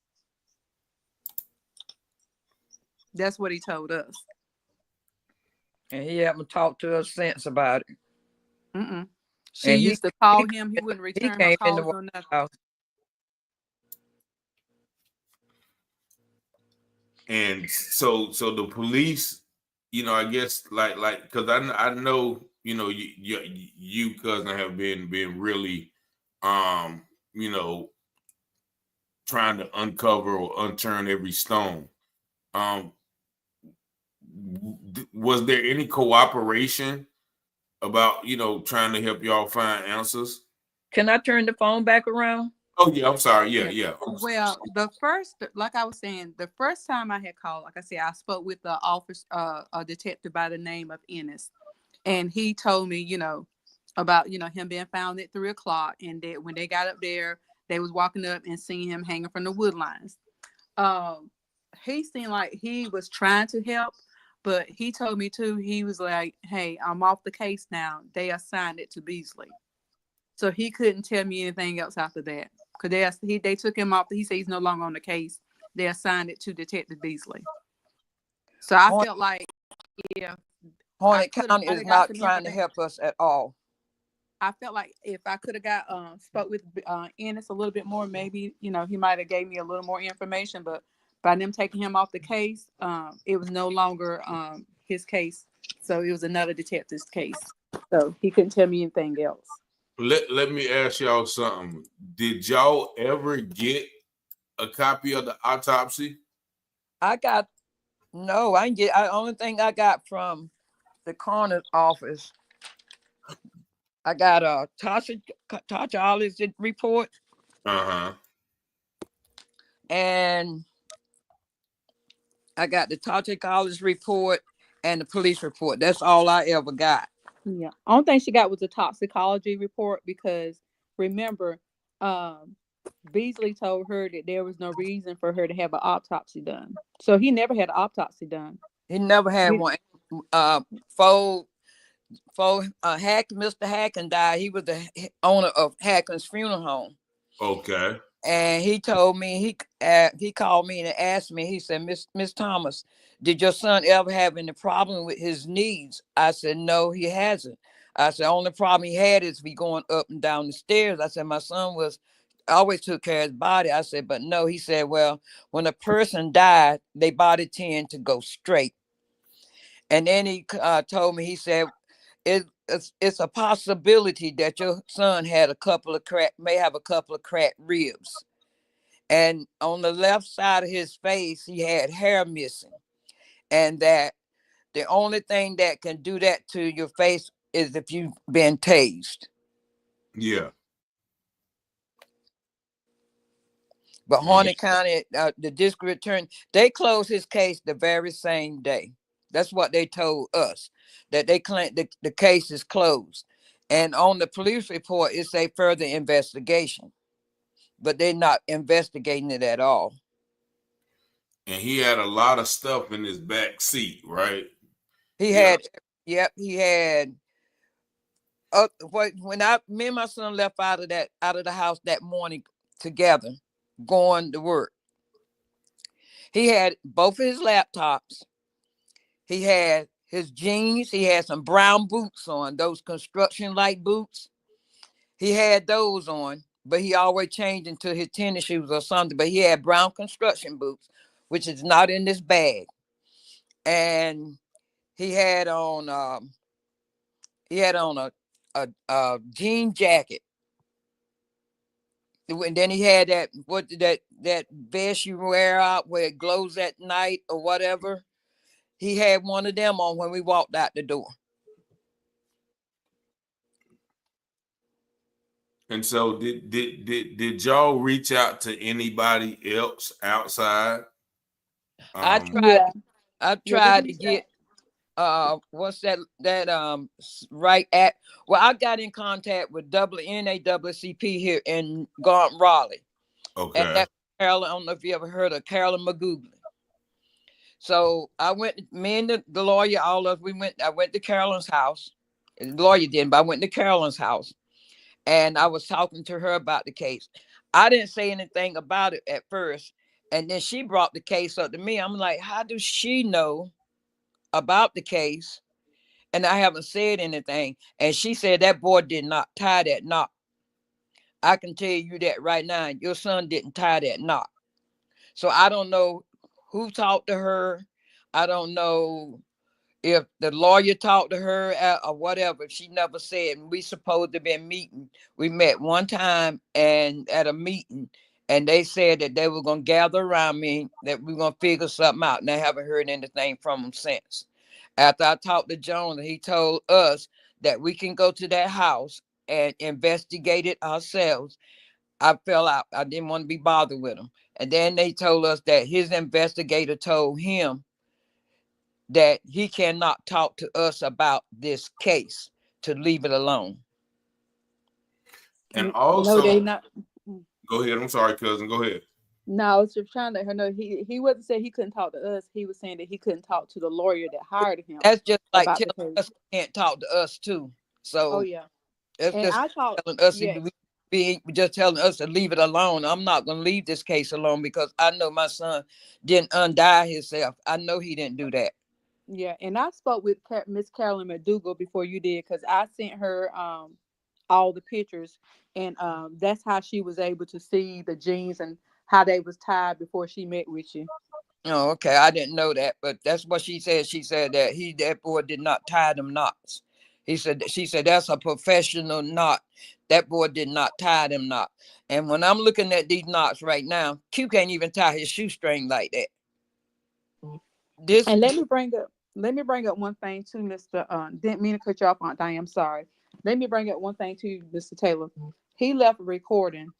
That's what he told us. And he haven't talked to us since about it. Mm-mm. She And used to call him. He wouldn't he return her came in the calls or nothing. house. And so the police, I guess like because I know you cousin have been really you know trying to uncover or unturn every stone. Um, was there any cooperation about trying to help y'all find answers? Can I turn the phone back around? Oh yeah, I'm sorry. Yeah. Well, like I was saying, the first time I had called, like I said, I spoke with the office, a detective by the name of Ennis, and he told me, about him being found at 3 o'clock, and that when they got up there, they was walking up and seeing him hanging from the wood lines. He seemed like he was trying to help, but he told me too. He was like, "Hey, I'm off the case now. They assigned it to Beasley." So he couldn't tell me anything else after that because they took him off. He said he's no longer on the case. They assigned it to Detective Beasley. So I felt like, yeah, Harnett County is not trying to help us at all. I felt like if I could have got spoke with Ennis a little bit more, maybe he might have gave me a little more information. But by them taking him off the case, it was no longer his case. So it was another detective's case. So he couldn't tell me anything else. Let me ask y'all something. Did y'all ever get a copy of the autopsy? No, I didn't get. The only thing I got from the coroner's office, I got a toxicology report. And I got the toxicology report and the police report. That's all I ever got. Yeah. Only thing she got was a toxicology report because remember, Beasley told her that there was no reason for her to have an autopsy done. So he never had an autopsy done. He never had one. Mr. Hacken died. He was the owner of Hacken's Funeral Home. Okay. And he told me, he called me and asked me, he said, Miss Thomas, did your son ever have any problem with his knees? I said, no, he hasn't. I said, only problem he had is be going up and down the stairs. I said, my son always took care of his body. I said, but no. He said, well, when a person died, their body tend to go straight. And then he told me, he said, it's a possibility that your son had may have a couple of cracked ribs. And on the left side of his face, he had hair missing. And that the only thing that can do that to your face is if you've been tased. Yeah. But Harnett County, the district attorney, they closed his case the very same day. That's what they told us, that they claimed the case is closed. And on the police report, it's a further investigation. But they're not investigating it at all. And he had a lot of stuff in his back seat, right? He had. When me and my son left out of the house that morning together, going to work, he had both of his laptops. He had his jeans. He had some brown boots on, those construction light boots. He had those on, but he always changed into his tennis shoes or something. But he had brown construction boots, which is not in this bag. And he had on a jean jacket. And then he had that vest you wear out where it glows at night or whatever. he had one of them on when we walked out the door. And so did y'all reach out to anybody else outside? I Um, tried Yeah. I Yeah, we tried to reached get what's that right at, well, I got in contact with NAACP here in Raleigh, and okay. that's Carolyn. I don't know if you ever heard of Carolyn McGoogly. So I went, me and the lawyer, all of us, I went to Carolyn's house. The lawyer didn't, but I went to Carolyn's house, and I was talking to her about the case. I didn't say anything about it at first, and then she brought the case up to me. I'm like, how does she know about the case? And I haven't said anything. And she said that boy did not tie that knot. I can tell you that right now. Your son didn't tie that knot. So I don't know who talked to her. I don't know if the lawyer talked to her or whatever. She never said. And we supposed to be meeting. We met one time and at a meeting, and they said that they were gonna gather around me, that we are gonna figure something out. And I haven't heard anything from them since. After I talked to Jones, he told us that we can go to that house and investigate it ourselves. I fell out. I didn't want to be bothered with him. And then they told us that his investigator told him that he cannot talk to us about this case, to leave it alone. And No, also, they not. go ahead. I'm sorry, cousin. Go ahead. No, I was just trying to let her know he wasn't saying he couldn't talk to us. He was saying that he couldn't talk to the lawyer that hired him That's just like about the telling case. us he can't talk to us too. Oh So yeah, it's and just I thought, telling us yeah, to be just telling us to leave it alone. I'm not gonna leave this case alone because I know my son didn't undie himself. I know he didn't do that. yeah, and I spoke with Miss Carolyn McDougal before you did, because I sent her all the pictures, and that's how she was able to see the jeans and how they was tied before she met with you. Oh, okay. I didn't know that, but that's what she said. She said that that boy did not tie them knots. She said that's a professional knot. That boy did not tie them knots. And when I'm looking at these knots right now, Q can't even tie his shoestring like that. This, And let me bring up one thing too, Mr. Didn't mean to cut you off, Aunt Diane. I'm sorry. Let me bring up one thing to you, Mr. Taylor. He left a recording,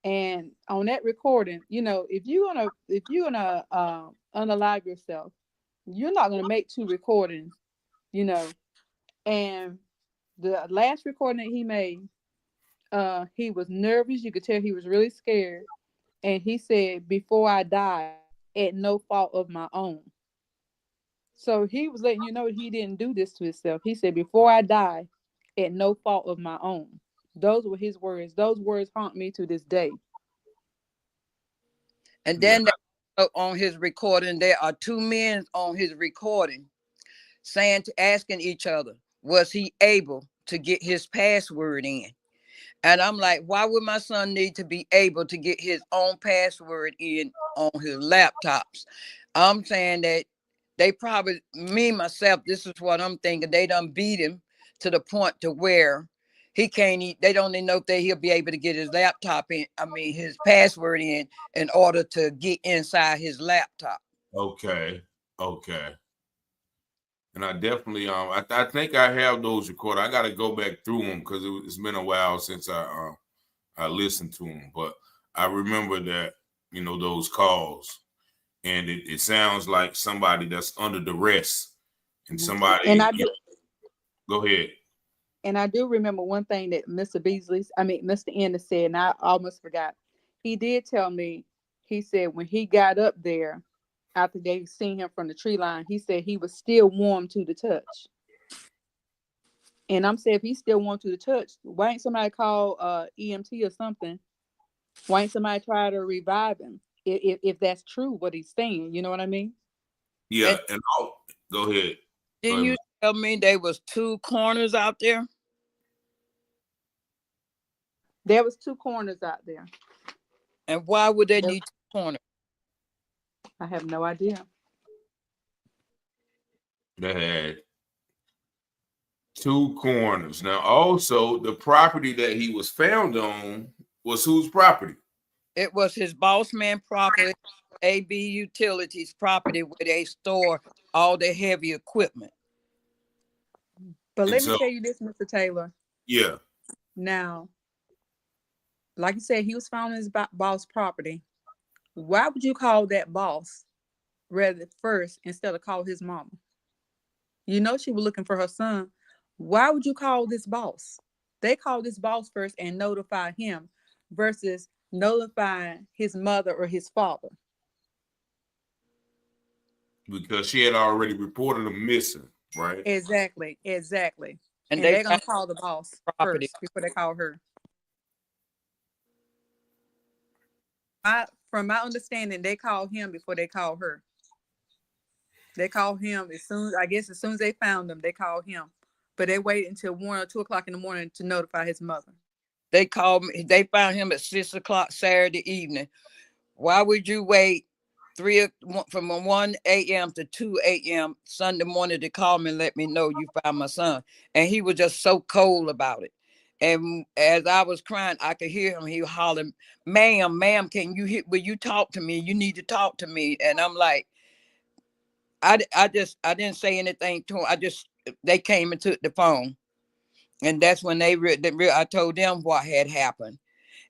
and on that recording, if you're gonna unalive yourself, you're not gonna make two recordings, you know. And the last recording that he made, he was nervous. You could tell he was really scared, and he said, "Before I die, at no fault of my own." So he was letting you know he didn't do this to himself. He said, "Before I die, at no fault of my own." Those were his words. Those words haunt me to this day. and Yeah. then on his recording, there are two men on his recording asking each other, was he able to get his password in? And I'm like, why would my son need to be able to get his own password in on his laptops? I'm saying that they probably, myself, this is what I'm thinking. They done beat him to the point to where he can't eat. They don't even know if he'll be able to get his laptop in, his password in order to get inside his laptop. Okay. Okay. And I definitely I think I have those recorded. I got to go back through them because it's been a while since I listened to them. But I remember that those calls, and it sounds like somebody that's under duress, and And somebody. I do, Go ahead. and I do remember one thing that Mr. Ennis said, and I almost forgot. He did tell me. He said when he got up there after they seen him from the tree line, he said he was still warm to the touch. And I'm saying, if he's still warm to the touch, why ain't somebody call EMT or something? Why ain't somebody try to revive him? If that's true, what he's saying, you know what I mean? Yeah, And and go ahead. Go didn't ahead. you tell me there was two corners out there? There was two corners out there. And why would they There- need two corners? I have no idea. That had two corners. Now, also, the property that he was found on was whose property? It was his boss man property, AB Utilities property, where they store all their heavy equipment. But And let me so, tell you this, Mr. Taylor. yeah, Now, like you said, he was found on his boss property. Why would you call that boss rather first instead of call his mama? You know she was looking for her son. Why would you call this boss? They called this boss first and notify him versus notifying his mother or his father. because she had already reported him missing, right? Exactly. And And they they're gonna found call the boss property. first before they call her. From my understanding, they called him before they called her. They called him as soon as they found him, they called him. But they waited until 1 or 2 o'clock in the morning to notify his mother. They called me. They found him at 6 o'clock Saturday evening. Why would you wait from 1 a.m. to 2 a.m. Sunday morning to call me and let me know you found my son? And he was just so cold about it. And as I was crying, I could hear him. He was hollering, "Ma'am, will you talk to me? You need to talk to me." And I'm like, I didn't say anything to him. They came and took the phone. And that's when I told them what had happened.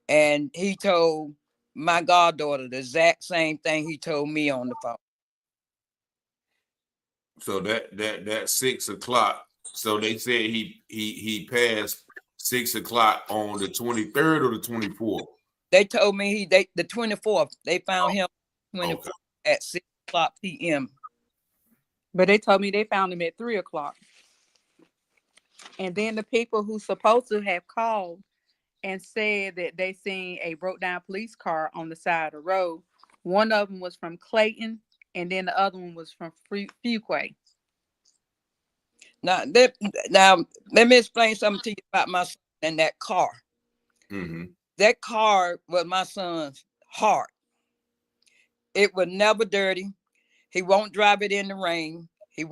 And he told my goddaughter the exact same thing he told me on the phone. So that 6 o'clock. So they said he passed 6 o'clock on the 23rd or the 24th. They told me the 24th. They found him 24th at 6 o'clock p.m. But they told me they found him at 3 o'clock. And then the people who supposed to have called and said that they seen a broke down police car on the side of the road. One of them was from Clayton, and then the other one was from Fuquay. Now let me explain something to you about my son and that car. Mm-hmm. That car was my son's heart. It was never dirty. He won't drive it in the rain. He'll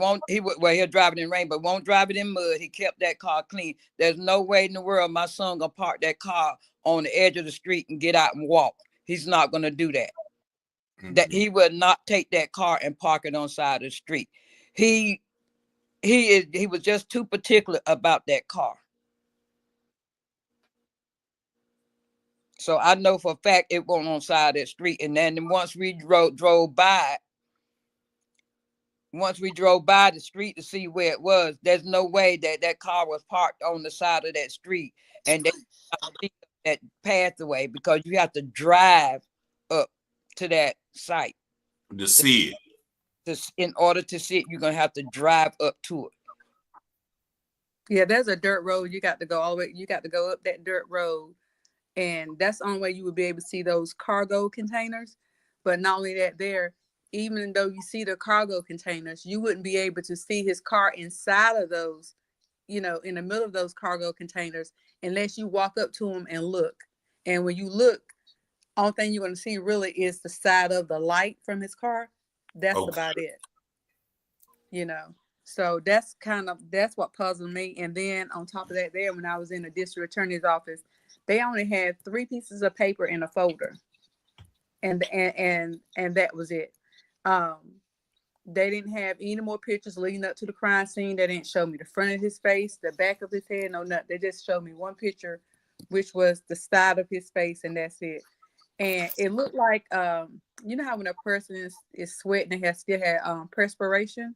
drive it in rain, but won't drive it in mud. He kept that car clean. There's no way in the world my son gonna park that car on the edge of the street and get out and walk. He's not gonna do that. Mm-hmm. That he would not take that car and park it on the side of the street. He was just too particular about that car. So I know for a fact it wasn't on the side of the street. And then once we drove by the street to see where it was, there's no way that car was parked on the side of that street and they see that pathway, because you have to drive up to that site to see it. In order to see it, you're gonna have to drive up to it. Yeah, there's a dirt road. You got to go all the way. You got to go up that dirt road, and that's the only way you would be able to see those cargo containers. But not only that, even though you see the cargo containers, you wouldn't be able to see his car inside of those, in the middle of those cargo containers, unless you walk up to them and look. And when you look, only thing you're going to see really is the side of the light from his car. That's about it. So that's what puzzled me. And then on top of that, when I was in the district attorney's office, they only had 3 pieces of paper in a folder. And that was it. They didn't have any more pictures leading up to the crime scene. They didn't show me the front of his face, the back of his head, no nothing. They just showed me one picture, which was the side of his face, and that's it. And it looked like, you know how when a person is sweating and still had perspiration?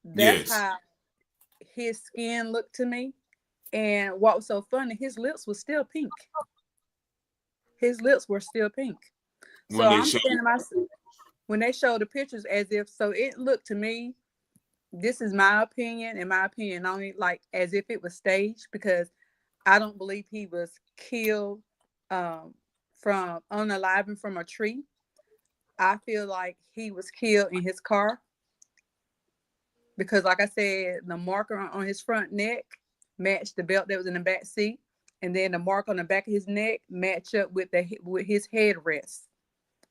That's how his skin looked to me. And what was so funny, his lips were still pink. His lips were still pink. So I'm standing myself when they showed the pictures as if, so it looked to me, this is my opinion, only like as if it was staged, because I don't believe he was killed from unaliving from a tree. I feel like he was killed in his car, because like I said, the marker on his front neck matched the belt that was in the back seat, and then the mark on the back of his neck matched up with his headrest.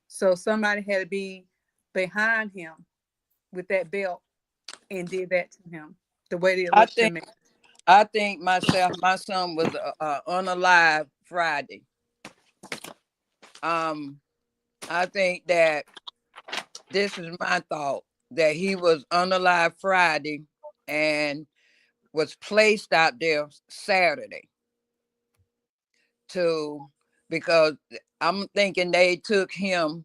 So somebody had to be behind him with that belt and did that to him the way it looked to me. I think my son was unalive Friday. I think that this is my thought. that he was unalive Friday and was placed out there Saturday because I'm thinking they took him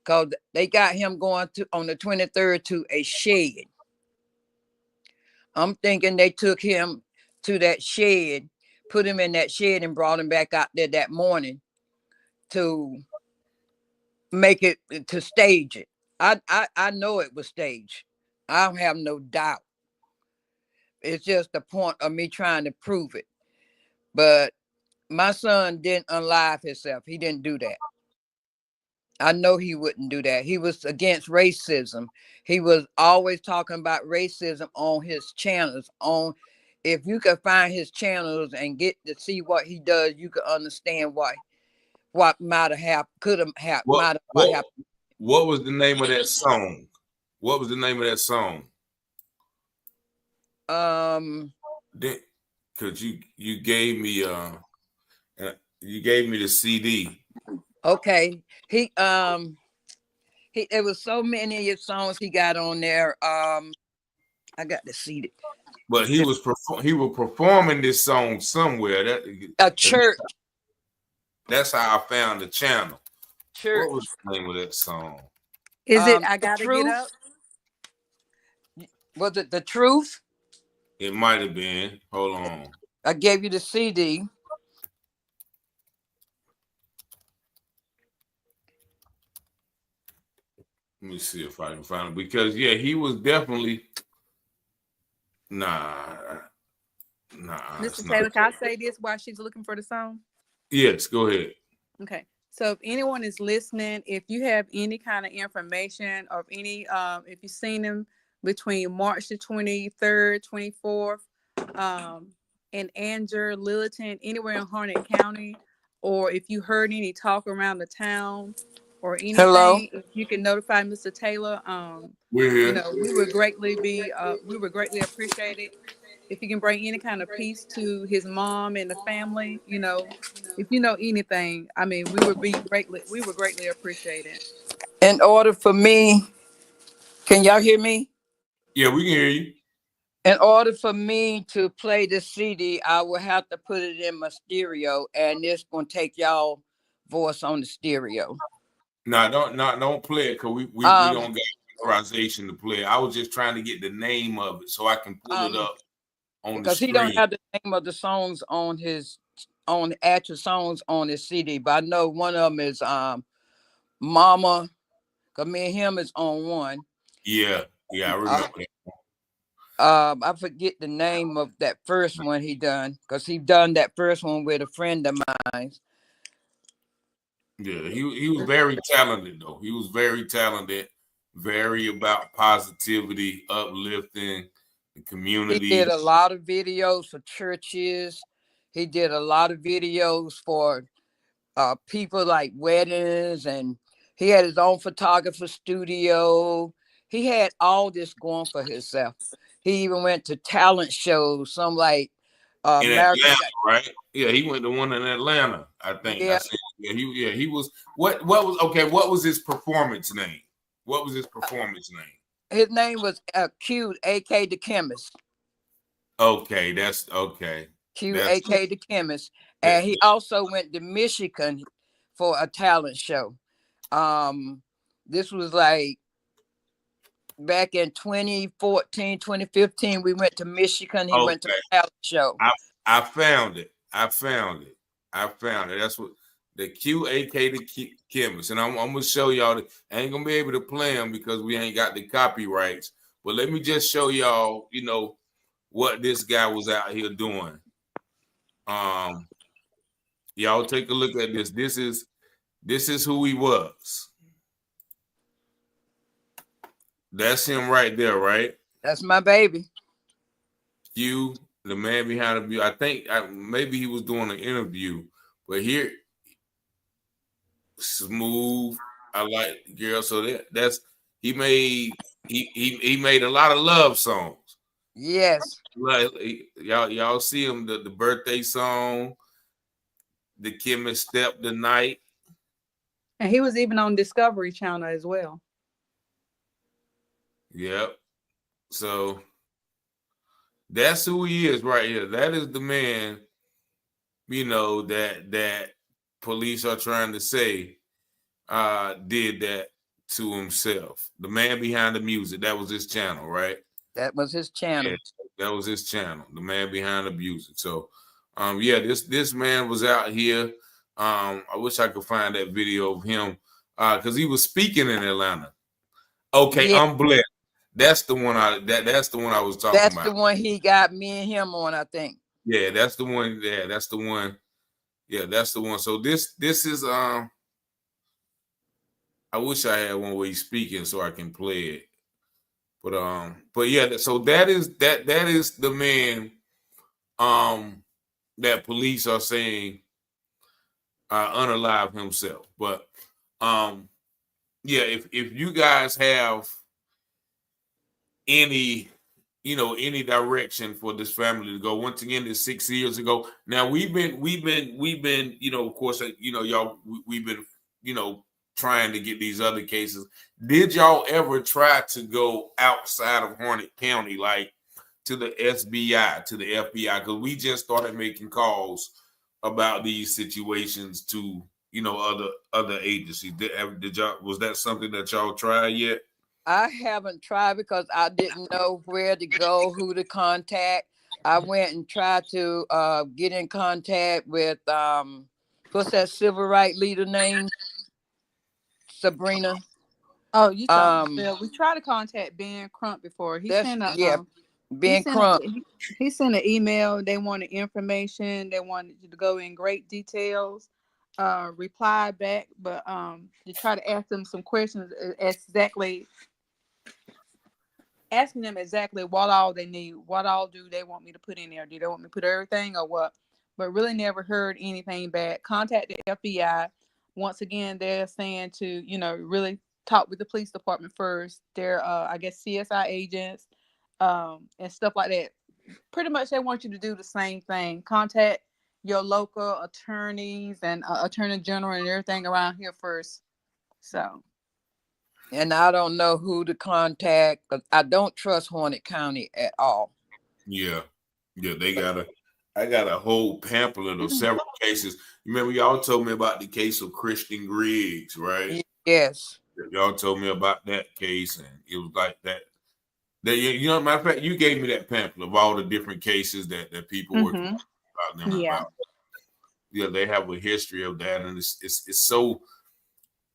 because they got him going to on the 23rd to a shed. I'm thinking they took him to that shed, put him in that shed and brought him back out there that morning to make it to stage it. I know it was staged. I don't have no doubt. It's just the point of me trying to prove it. But my son didn't unlive himself. He didn't do that. I know he wouldn't do that. He was against racism. He was always talking about racism on his channels. If you could find his channels and get to see what he does, you could understand what might have happened, could have happened, might have what happened. What was the name of that song? What was the name of that song? Because you gave me the CD. Okay, there was so many of his songs he got on there. I got the CD. But he was performing this song somewhere. A church. That's how I found the channel. Church. What was the name of that song? Is it I Gotta Get Up? Was it The Truth? It might have been. Hold on. I gave you the CD. Let me see if I can find it. Because he was definitely nah. Mr. Taylor, can I say this while she's looking for the song? Yes, go ahead. Okay. So if anyone is listening, if you have any kind of information or if you've seen him between March the 23rd, 24th, in Anger, Littleton, anywhere in Harnett County, or if you heard any talk around the town or anything, Hello? if you can notify Mr. Taylor, we're here. we would greatly appreciate it. If you can bring any kind of peace to his mom and the family, if you know anything, I mean, we would greatly appreciate it. In order for me, can y'all hear me? Yeah, we can hear you. In order for me to play the CD, I will have to put it in my stereo, and it's gonna take y'all voice on the stereo. Don't play it because we don't get authorization to play it. I was just trying to get the name of it so I can pull it up on the screen. Because he don't have the name of the songs on the actual songs on his CD, but I know one of them is Mama, because me and him is on one. Yeah, I remember that. I forget the name of that first one he done, because he done that first one with a friend of mine. Yeah, he was very talented though. He was very talented, very about positivity, uplifting the community. He did a lot of videos for churches. He did a lot of videos for people like weddings, and he had his own photographer studio. He had all this going for himself. He even went to talent shows, some like in Atlanta, right? Yeah, he went to one in Atlanta, I think. Yeah. He was what was his performance name? What was his performance name? His name was Q, A.K. the Chemist. Okay, that's okay. Q, A.K. the Chemist. And he also went to Michigan for a talent show. This was like back in 2014, 2015, we went to Michigan. He went to a talent show. I found it. That's what the QAK the Chemist. And I'm gonna show y'all I ain't gonna be able to play them because we ain't got the copyrights. But let me just show y'all, what this guy was out here doing. Y'all take a look at this. This is who he was. That's him right there, right? That's my baby. Q, the man behind the view. I think maybe he was doing an interview, but here, smooth. I like girl. So that's he made a lot of love songs. Yes. Like y'all see him the birthday song, the Chemist Step the Night, and he was even on Discovery Channel as well. Yep. So that's who he is right here. That is the man, that police are trying to say did that to himself. The man behind the music. That was his channel, right? That was his Yeah, channel. that was his channel. The man behind the music. So yeah, this man was out here. I wish I could find that video of him because he was speaking in Atlanta. Okay, Yeah, I'm blessed. That's the one that's the one I was talking that's about. the one he got me and him on, I think. Yeah, that's the one. Yeah, that's the one. Yeah, that's the one. So this is I wish I had one where he's speaking so I can play it. But yeah, so that is the man that police are saying unalive himself. But yeah, if you guys have any any direction for this family to go. Once again, it's 6 years ago. Now we've been of course, y'all, we've been, trying to get these other cases. Did y'all ever try to go outside of Harnett County, like to the SBI, to the FBI? Because we just started making calls about these situations to, other agencies. Did y'all, was that something that y'all tried yet? I haven't tried because I didn't know where to go, who to contact. I went and tried to get in contact with what's that civil rights leader name? Sabrina. Oh, you talking? Um Well, we tried to contact Ben Crump before. He that's sent a yeah, he Ben sent a Crump. he sent an email. They wanted information. They wanted you to go in great details. Reply back, but to try to ask them some questions exactly, asking them exactly what all they need, what all do they want me to put in there? Do they want me to put everything or what? But really never heard anything back. Contact the FBI. Once again, they're saying to, really talk with the police department first. They're, I guess, CSI agents and stuff like that. Pretty much they want you to do the same thing. Contact your local attorneys and attorney general and everything around here first. So And I don't know who to contact because I don't trust Harnett County at all. Yeah. Yeah, I got a whole pamphlet of several cases. Remember, y'all told me about the case of Christian Griggs, right? Yes. Y'all told me about that case, and it was like that. Matter of fact, you gave me that pamphlet of all the different cases that people were talking about them yeah. about. Yeah, they have a history of that, and it's so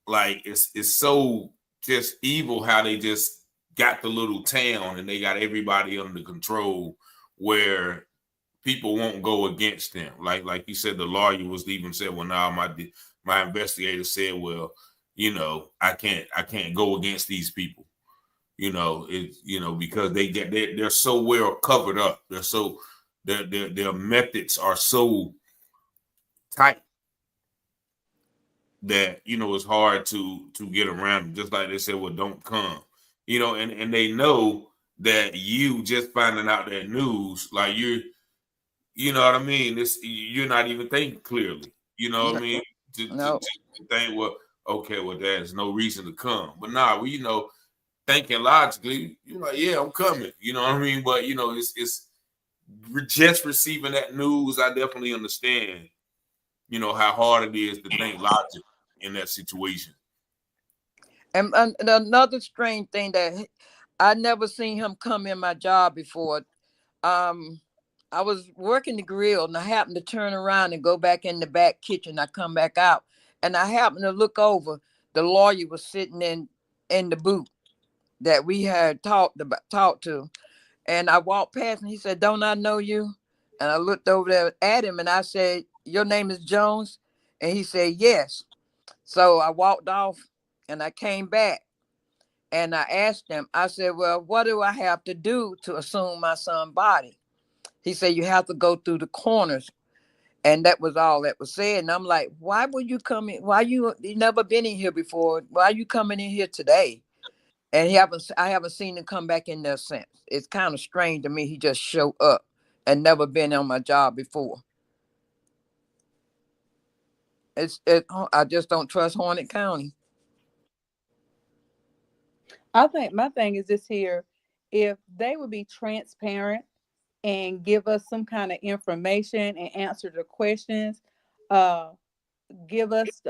like it's so just evil how they just got the little town and they got everybody under control where people won't go against them. Like you said, the lawyer was even said, well, now my investigator said, well, I can't go against these people. Because they're so well covered up. Their methods are so tight that it's hard to get around them. Just like they said, well, don't come. And they know that you just finding out that news, like you know what I mean? You're not even thinking clearly. You know what I mean? No. To think, well, okay, well, there's no reason to come. But nah, thinking logically, you're like, yeah, I'm coming. You know what I mean? But it's just receiving that news. I definitely understand, how hard it is to think logic in that situation. And another strange thing that I never seen him come in my job before. Um, I was working the grill and I happened to turn around and go back in the back kitchen. I come back out and I happened to look over. The lawyer was sitting in the booth that we had talked to. And I walked past and he said, "Don't I know you?" And I looked over there at him and I said, "Your name is Jones?" And he said, "Yes." So I walked off and I came back and I asked him, I said, "Well, what do I have to do to assume my son's body?" He said, "You have to go through the corners." And that was all that was said. And I'm like, why would you come in? Why you never been in here before? Why are you coming in here today? And I haven't seen him come back in there since. It's kind of strange to me. He just showed up and never been on my job before. I just don't trust Harnett County. I think my thing is this here: if they would be transparent and give us some kind of information and answer the questions, uh, give us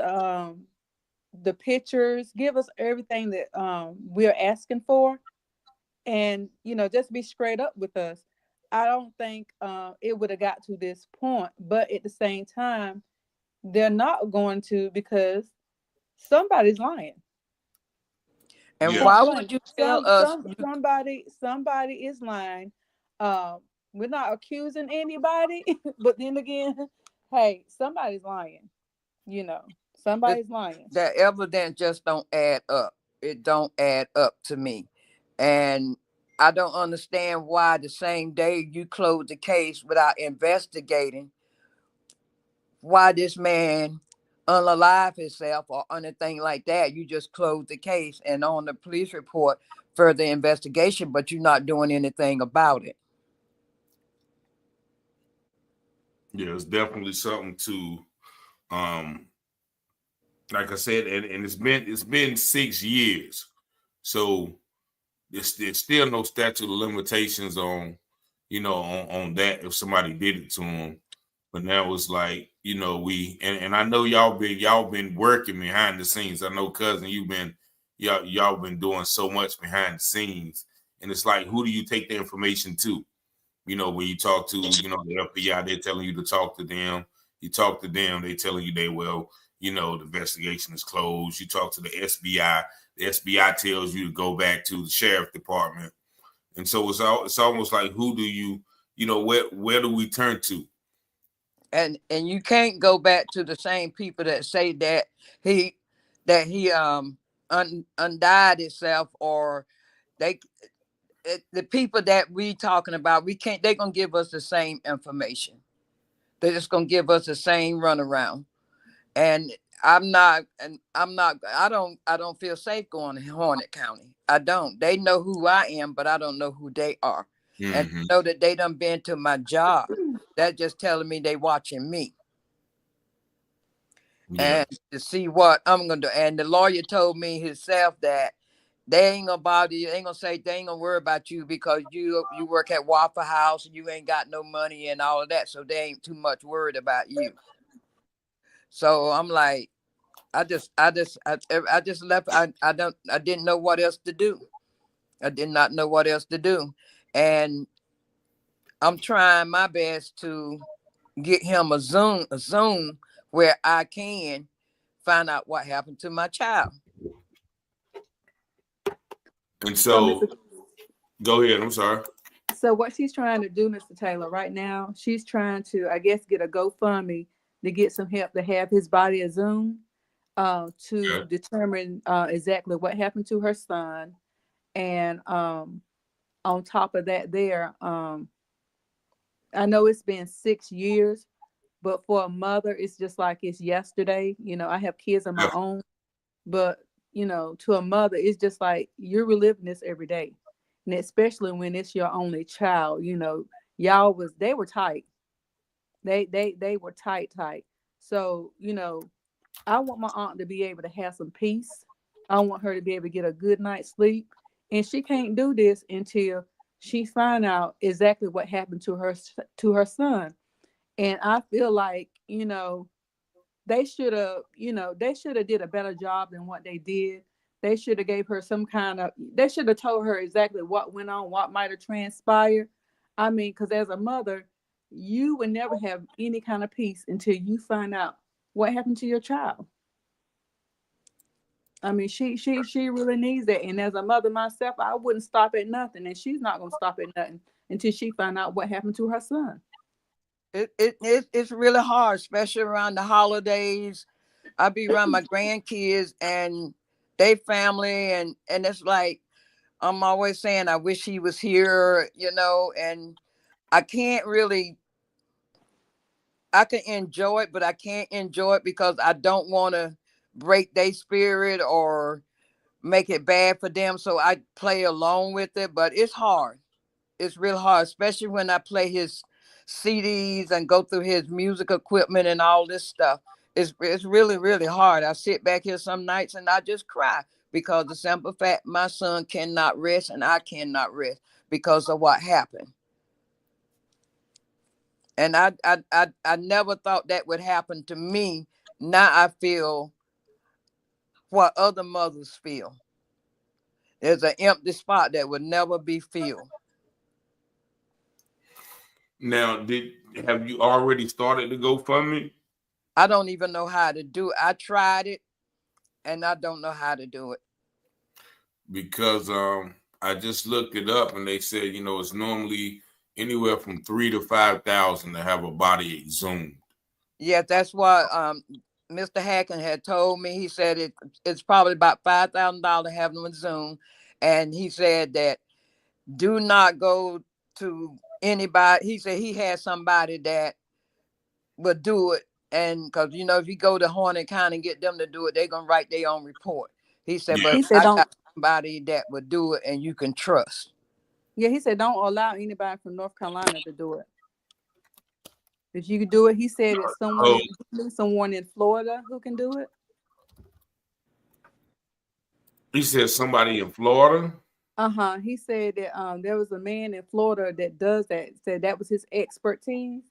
the pictures, give us everything that we're asking for, and just be straight up with us. I don't think it would have got to this point, but at the same time, they're not going to, because somebody's lying. And Yeah. why would you tell us Somebody is lying. We're not accusing anybody, but then again, hey, somebody's lying. You know, the, somebody's lying. the evidence just don't add up? It don't add up to me. And I don't understand why the same day you close the case without investigating why this man unalive himself or anything like that. You just close the case and on the police report further investigation, but you're not doing anything about it. Yeah, it's definitely something to like I said, and it's been 6 years. So there's still no statute of limitations on, on that if somebody did it to him. But now it's like, and I know y'all been working behind the scenes. I know, cousin, y'all been doing so much behind the scenes. And it's like, who do you take the information to? When you talk to, the FBI, they're telling you to talk to them. You talk to them, they telling you the investigation is closed. You talk to the SBI, the SBI tells you to go back to the sheriff department. And so it's almost like, who do where do we turn to? And you can't go back to the same people that say he he undied himself, or they the people that we talking about, we can't, they're gonna give us the same information. They're just gonna give us the same runaround. And I don't feel safe going to Harnett County. I don't. They know who I am, but I don't know who they are. And Mm-hmm. I know that they done been to my job. That just telling me they watching me. Yeah. And to see what I'm gonna do. And the lawyer told me himself that they ain't gonna bother you. They ain't gonna say, they ain't gonna worry about you because you work at Waffle House and you ain't got no money and all of that. So they ain't too much worried about you. So I'm like, I just left. I didn't know what else to do. I did not know what else to do. And I'm trying my best to get him a Zoom where I can find out what happened to my child. And So, so, go ahead. I'm sorry. so what she's trying to do, Mr. Taylor, right now, she's trying to, I guess, get a GoFundMe to get some help to have his body a Zoom, to Yeah. determine exactly what happened to her son. And on top of that, I know it's been 6 years, but for a mother, it's just like it's yesterday. I have kids of my Yeah. own, but to a mother, it's just like you're reliving this every day. And especially when it's your only child. They were tight. They were tight. So, I want my aunt to be able to have some peace. I want her to be able to get a good night's sleep. And she can't do this until she find out exactly what happened to her son. And I feel like, they should have did a better job than what they did. They should have gave her they should have told her exactly what went on, what might have transpired. I mean, because as a mother, you would never have any kind of peace until you find out what happened to your child. I mean, she really needs that. And as a mother myself, I wouldn't stop at nothing, and she's not gonna stop at nothing until she find out what happened to her son. It's really hard, especially around the holidays. I be around my grandkids and they family, and it's like I'm always saying I wish he was here, and I can't really. I can enjoy it, but I can't enjoy it because I don't want to break their spirit or make it bad for them. So I play along with it, but it's hard. It's real hard, especially when I play his CDs and go through his music equipment and all this stuff. It's really, really hard. I sit back here some nights and I just cry because the simple fact my son cannot rest and I cannot rest because of what happened. And I never thought that would happen to me. Now I feel what other mothers feel. There's an empty spot that would never be filled. Now, have you already started the GoFundMe? I don't even know how to do it. I tried it and I don't know how to do it. Because I just looked it up and they said, it's normally anywhere from 3,000 to 5,000 to have a body exhumed. Yeah, that's what Mr. Hacken had told me. He said it's probably about $5,000 to have them exhumed, and he said that do not go to anybody. He said he had somebody that would do it, and because if you go to Harnett County and get them to do it, they're gonna write their own report. He said, Yeah. but He said I don't. got somebody that would do it, and you can trust. Yeah, he said don't allow anybody from North Carolina to do it. If you could do it, he said it's someone in Florida who can do it. He said somebody in Florida. He said that there was a man in Florida that does that. Said that was his expertise.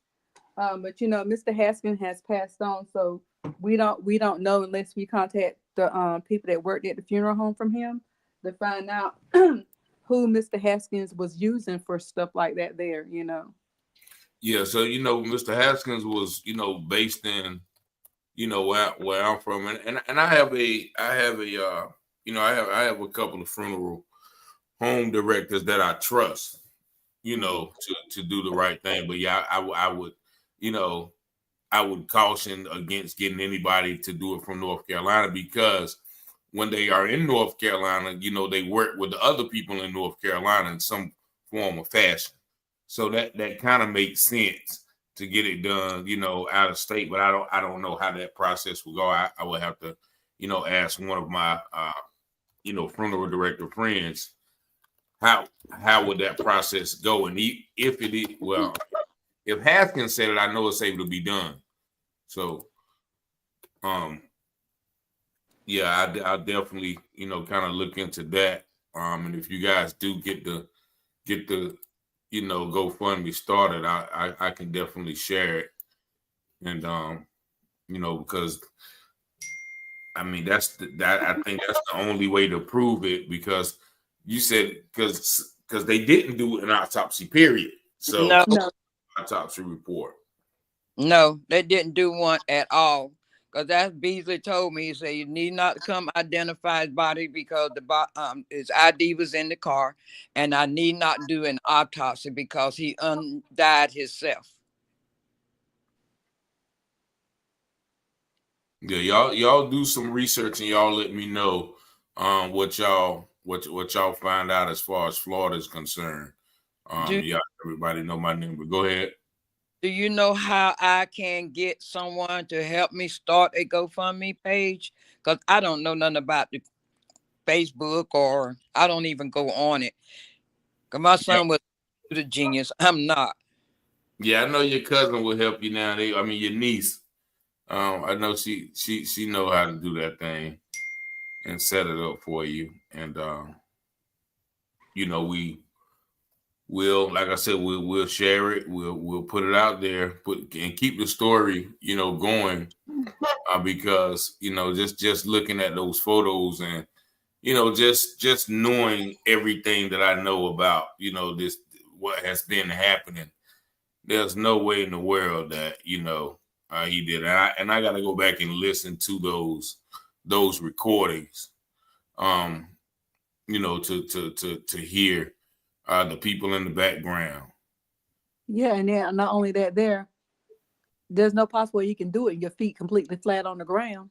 But Mr. Haskins has passed on, so we don't know unless we contact the people that worked at the funeral home from him to find out who Mr. Haskins was using for stuff like that there. Yeah, so Mr. Haskins was based in where I'm from, and I have a couple of funeral home directors that I trust, to do the right thing. But yeah, I would caution against getting anybody to do it from North Carolina, because when they are in North Carolina, they work with the other people in North Carolina in some form or fashion. So that kind of makes sense to get it done, out of state. But I don't know how that process will go. I would have to, ask one of my, funeral director friends how would that process go, and if it is, well, if Haskins said it, I know it's able to be done. So, yeah, I'll definitely, kind of look into that. And if you guys do get the GoFundMe started, I can definitely share it. And because I mean I think that's the only way to prove it, because you said because they didn't do an autopsy period. So No, autopsy report. no, they didn't do one at all. Because that's Beasley told me. He said you need not to come identify his body because his ID was in the car, and I need not do an autopsy because he died himself. Yeah, y'all do some research and y'all let me know what y'all find out as far as Florida is concerned. Yeah, everybody know my number. Go ahead. Do you know how I can get someone to help me start a GoFundMe page? Because I don't know nothing about the Facebook, or I don't even go on it. Because my son was the genius. I'm not. Yeah, I know your cousin will help you now. Your niece. I know she know how to do that thing and set it up for you. And we'll, like I said, we'll share it. We'll put it out there, and keep the story, going. Because just looking at those photos and just knowing everything that I know about this, what has been happening, there's no way in the world that he did. And I got to go back and listen to those recordings, to hear the people in the background. Yeah, and then not only that, there's no possible way you can do it. Your feet completely flat on the ground.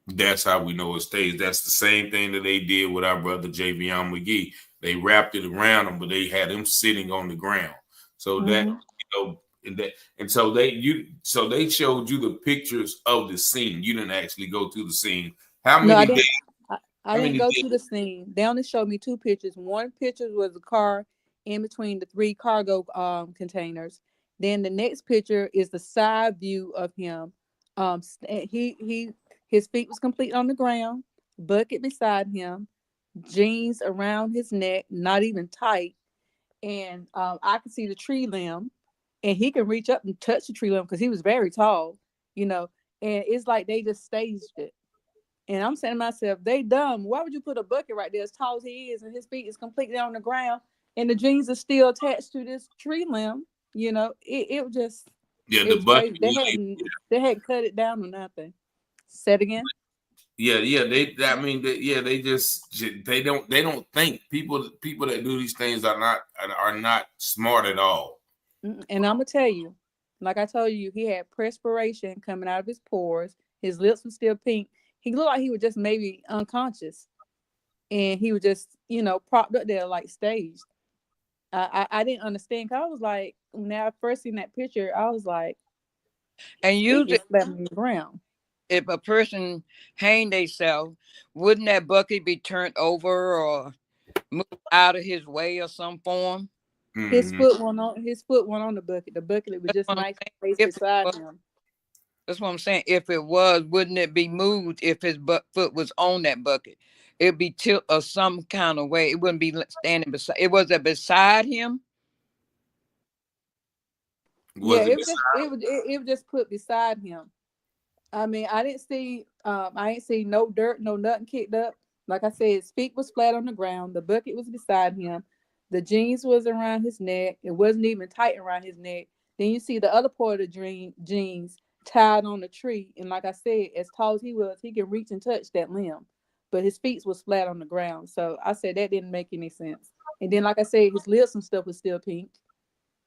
That's how we know it stays. That's the same thing that they did with our brother Javion McGee. They wrapped it around him, but they had him sitting on the ground. So that so they showed you the pictures of the scene. You didn't actually go to the scene. How many? No, I days? didn't. I didn't go to the scene. They only showed me two pictures. One picture was a car in between the three cargo containers. Then the next picture is the side view of him. His feet was complete on the ground. bucket beside him, jeans around his neck, not even tight, and I could see the tree limb, and he can reach up and touch the tree limb because he was very tall, you know. And it's like they just staged it. And I'm saying to myself, they dumb. Why would you put a bucket right there as tall as he is, and his feet is completely on the ground, and the jeans are still attached to this tree limb? You know, it was just, Yeah, it the was bucket crazy. really. They had cut it down or nothing. Said again. Yeah, yeah. I mean, they just they don't think people that do these things are not smart at all. And I'm gonna tell you, like I told you, he had perspiration coming out of his pores. His lips were still pink. He looked like he was just maybe unconscious, and he was just, propped up there like staged. I didn't understand. 'Cause I was like, when I first seen that picture, I was like, And his feet usually, is slapping on the ground. if a person hanged themselves, wouldn't that bucket be turned over or moved out of his way or some form? His Mm-hmm. foot went on. His foot went on the bucket. The bucket it was That's just what I'm nice saying. placed If it beside was, him. that's what I'm saying. If it was, wouldn't it be moved if his foot was on that bucket? It'd be tilt or some kind of way. It wouldn't be standing beside. It was it beside him. Yeah, Was it it was just beside? it was just put beside him. I mean, I ain't see no dirt, no nothing kicked up. Like I said, his feet was flat on the ground. The bucket was beside him. The jeans was around his neck. It wasn't even tight around his neck. Then you see the other part of the jeans tied on the tree. And like I said, as tall as he was, he can reach and touch that limb. But his feet was flat on the ground. So I said that didn't make any sense. And then, like I said, his lips and stuff was still pink,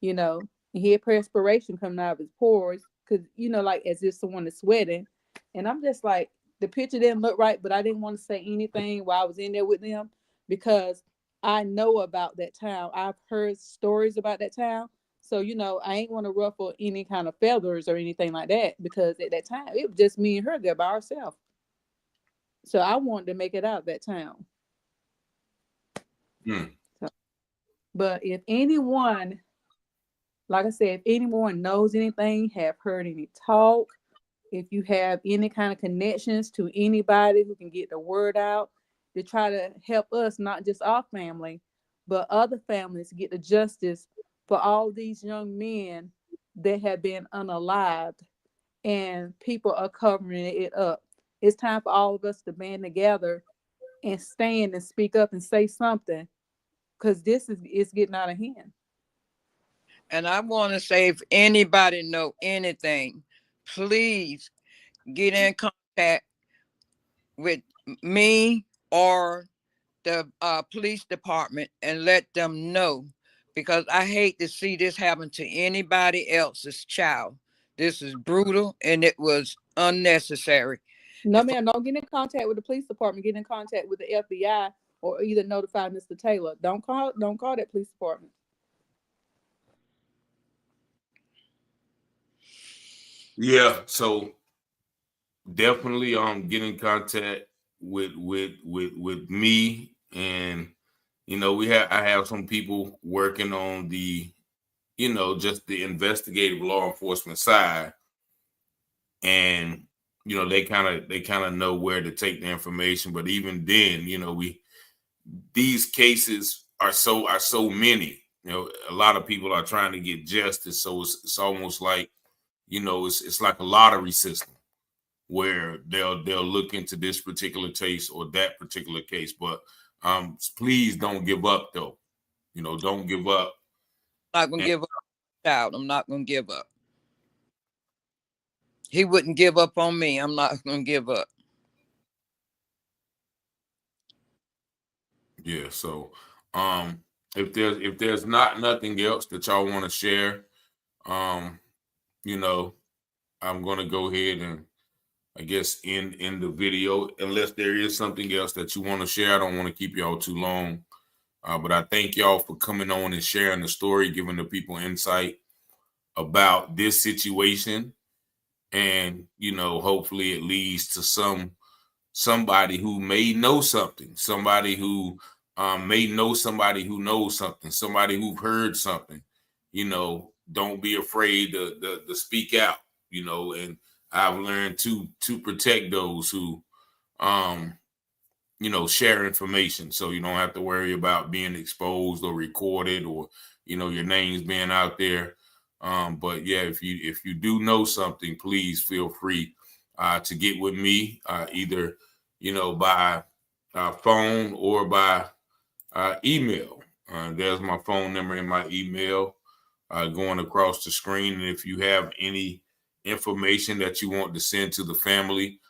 you know. And he had perspiration coming out of his pores because, like as if someone is sweating. And I'm just like, the picture didn't look right, but I didn't want to say anything while I was in there with them because I know about that town. I've heard stories about that town. So, I ain't want to ruffle any kind of feathers or anything like that because at that time it was just me and her there by ourselves. So I wanted to make it out of that town. Hmm. So, but if anyone, like I said, if anyone knows anything, have heard any talk, if you have any kind of connections to anybody who can get the word out to try to help us, not just our family, but other families get the justice for all these young men that have been unalived and people are covering it up. It's time for all of us to band together and stand and speak up and say something because this is getting out of hand. And I want to say, if anybody know anything, please get in contact with me or the police department and let them know, because I hate to see this happen to anybody else's child. This is brutal and it was unnecessary. No, If ma'am, don't get in contact with the police department. Get in contact with the FBI or either notify Mr. Taylor. Don't call that police department. Yeah. So definitely get in contact with me, and I have some people working on the just the investigative law enforcement side, and they kind of know where to take the information. But even then, we these cases are so many. A lot of people are trying to get justice, so it's almost like it's like a lottery system where they'll look into this particular case or that particular case. But please don't give up, though. Don't give up. I'm not gonna And give up, child. I'm not gonna give up. He wouldn't give up on me. I'm not gonna give up. yeah, so if there's not nothing else that y'all want to share, um, you know, I'm gonna go ahead and I guess in the video, unless there is something else that you want to share. I don't want to keep y'all too long. But I thank y'all for coming on and sharing the story, giving the people insight about this situation. And, hopefully it leads to somebody who may know something, somebody who may know somebody who knows something, somebody who heard something. Don't be afraid to speak out, and I've learned to protect those who um share information, so you don't have to worry about being exposed or recorded, or your names being out there. But yeah, if you do know something, please feel free to get with me, either by phone or by email. There's my phone number and my email going across the screen. And if you have any information that you want to send to the family,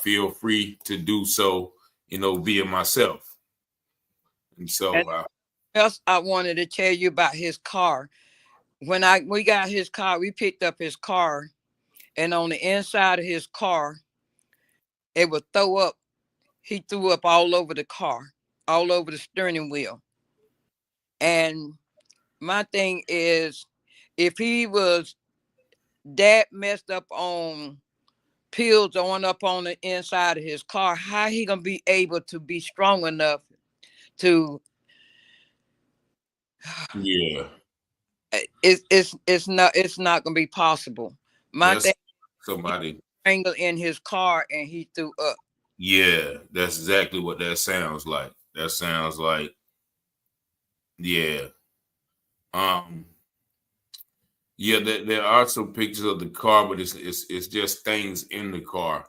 feel free to do so, via myself. And so, And else I wanted to tell you about his car. When we got his car, we picked up his car, and on the inside of his car, it would throw up. He threw up all over the car, all over the steering wheel. And my thing is, if he was that messed up on pills on up on the inside of his car, how he gonna be able to be strong enough to? yeah, It's not gonna be possible. My that's thing, somebody. angle in his car and he threw up. Yeah, that's exactly what that sounds like. That sounds like, yeah. Um, yeah, there are some pictures of the car, but it's just things in the car.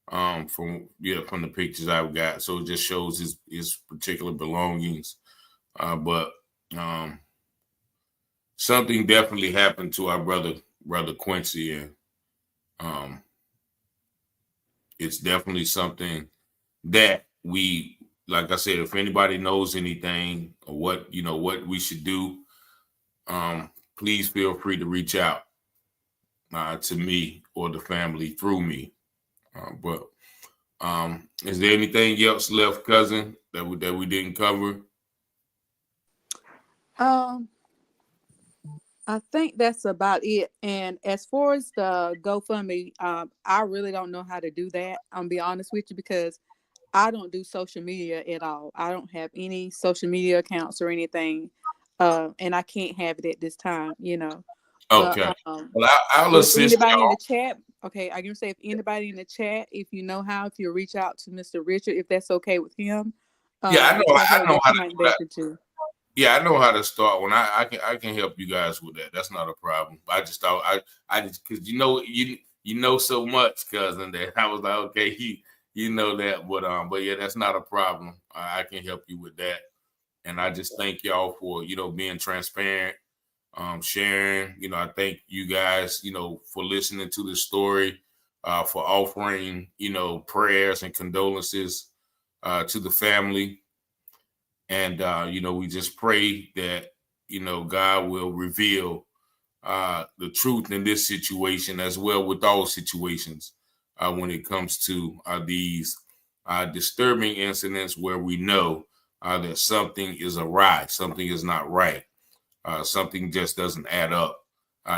From the pictures I've got, so it just shows his particular belongings. But something definitely happened to our brother Quincy, and it's definitely something that we, like I said, if anybody knows anything or what we should do, please feel free to reach out to me or the family through me. But is there anything else left, cousin, that we didn't cover? I think that's about it. And as far as the GoFundMe, I really don't know how to do that. I'm be honest with you, because I don't do social media at all. I don't have any social media accounts or anything, and I can't have it at this time. But Okay. Well, I'll if assist anybody in y'all. the chat, okay, I can say if anybody in the chat, if you know how, if you reach out to Mr. Richard, if that's okay with him, Yeah, I know how to might do be that. able to. Yeah, I know how to start when I can help you guys with that. That's not a problem. I just thought I just, because you know so much, cousin, that I was like, okay, you know that, but yeah, that's not a problem. I can help you with that. And I just thank y'all for being transparent, sharing. I thank you guys for listening to the story, for offering prayers and condolences to the family. And we just pray that God will reveal the truth in this situation, as well with all situations, when it comes to these disturbing incidents where we know that something is awry, something is not right, something just doesn't add up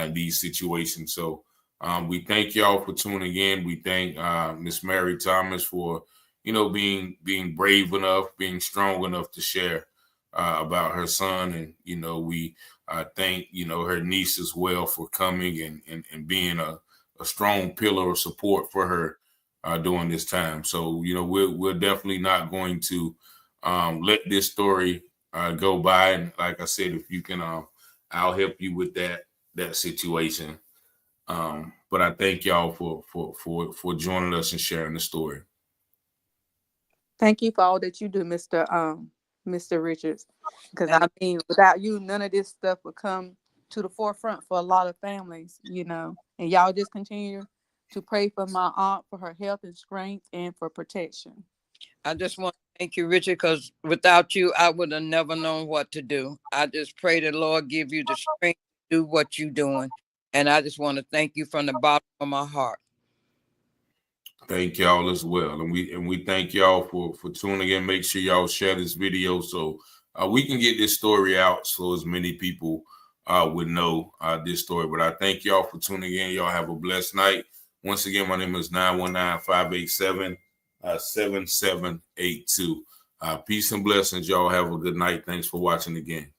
in these situations. So we thank y'all for tuning in. We thank Miss Mary Thomas for being brave enough, being strong enough to share about her son. And we thank her niece as well for coming and being a strong pillar of support for her during this time. So we're definitely not going to let this story go by. And like I said, if you can, I'll help you with that situation. But I thank y'all for joining us and sharing the story. Thank you for all that you do, Mr. Richards. Because I mean, without you, none of this stuff would come to the forefront for a lot of families, And y'all just continue to pray for my aunt, for her health and strength, and for protection. I just want to thank you, Richard, because without you, I would have never known what to do. I just pray the Lord give you the strength to do what you're doing. And I just want to thank you from the bottom of my heart. Thank y'all as well. And we thank y'all for tuning in. Make sure y'all share this video so we can get this story out, so as many people would know this story. But I thank y'all for tuning in. Y'all have a blessed night. Once again, my name is 919-587-7782. Peace and blessings. Y'all have a good night. Thanks for watching again.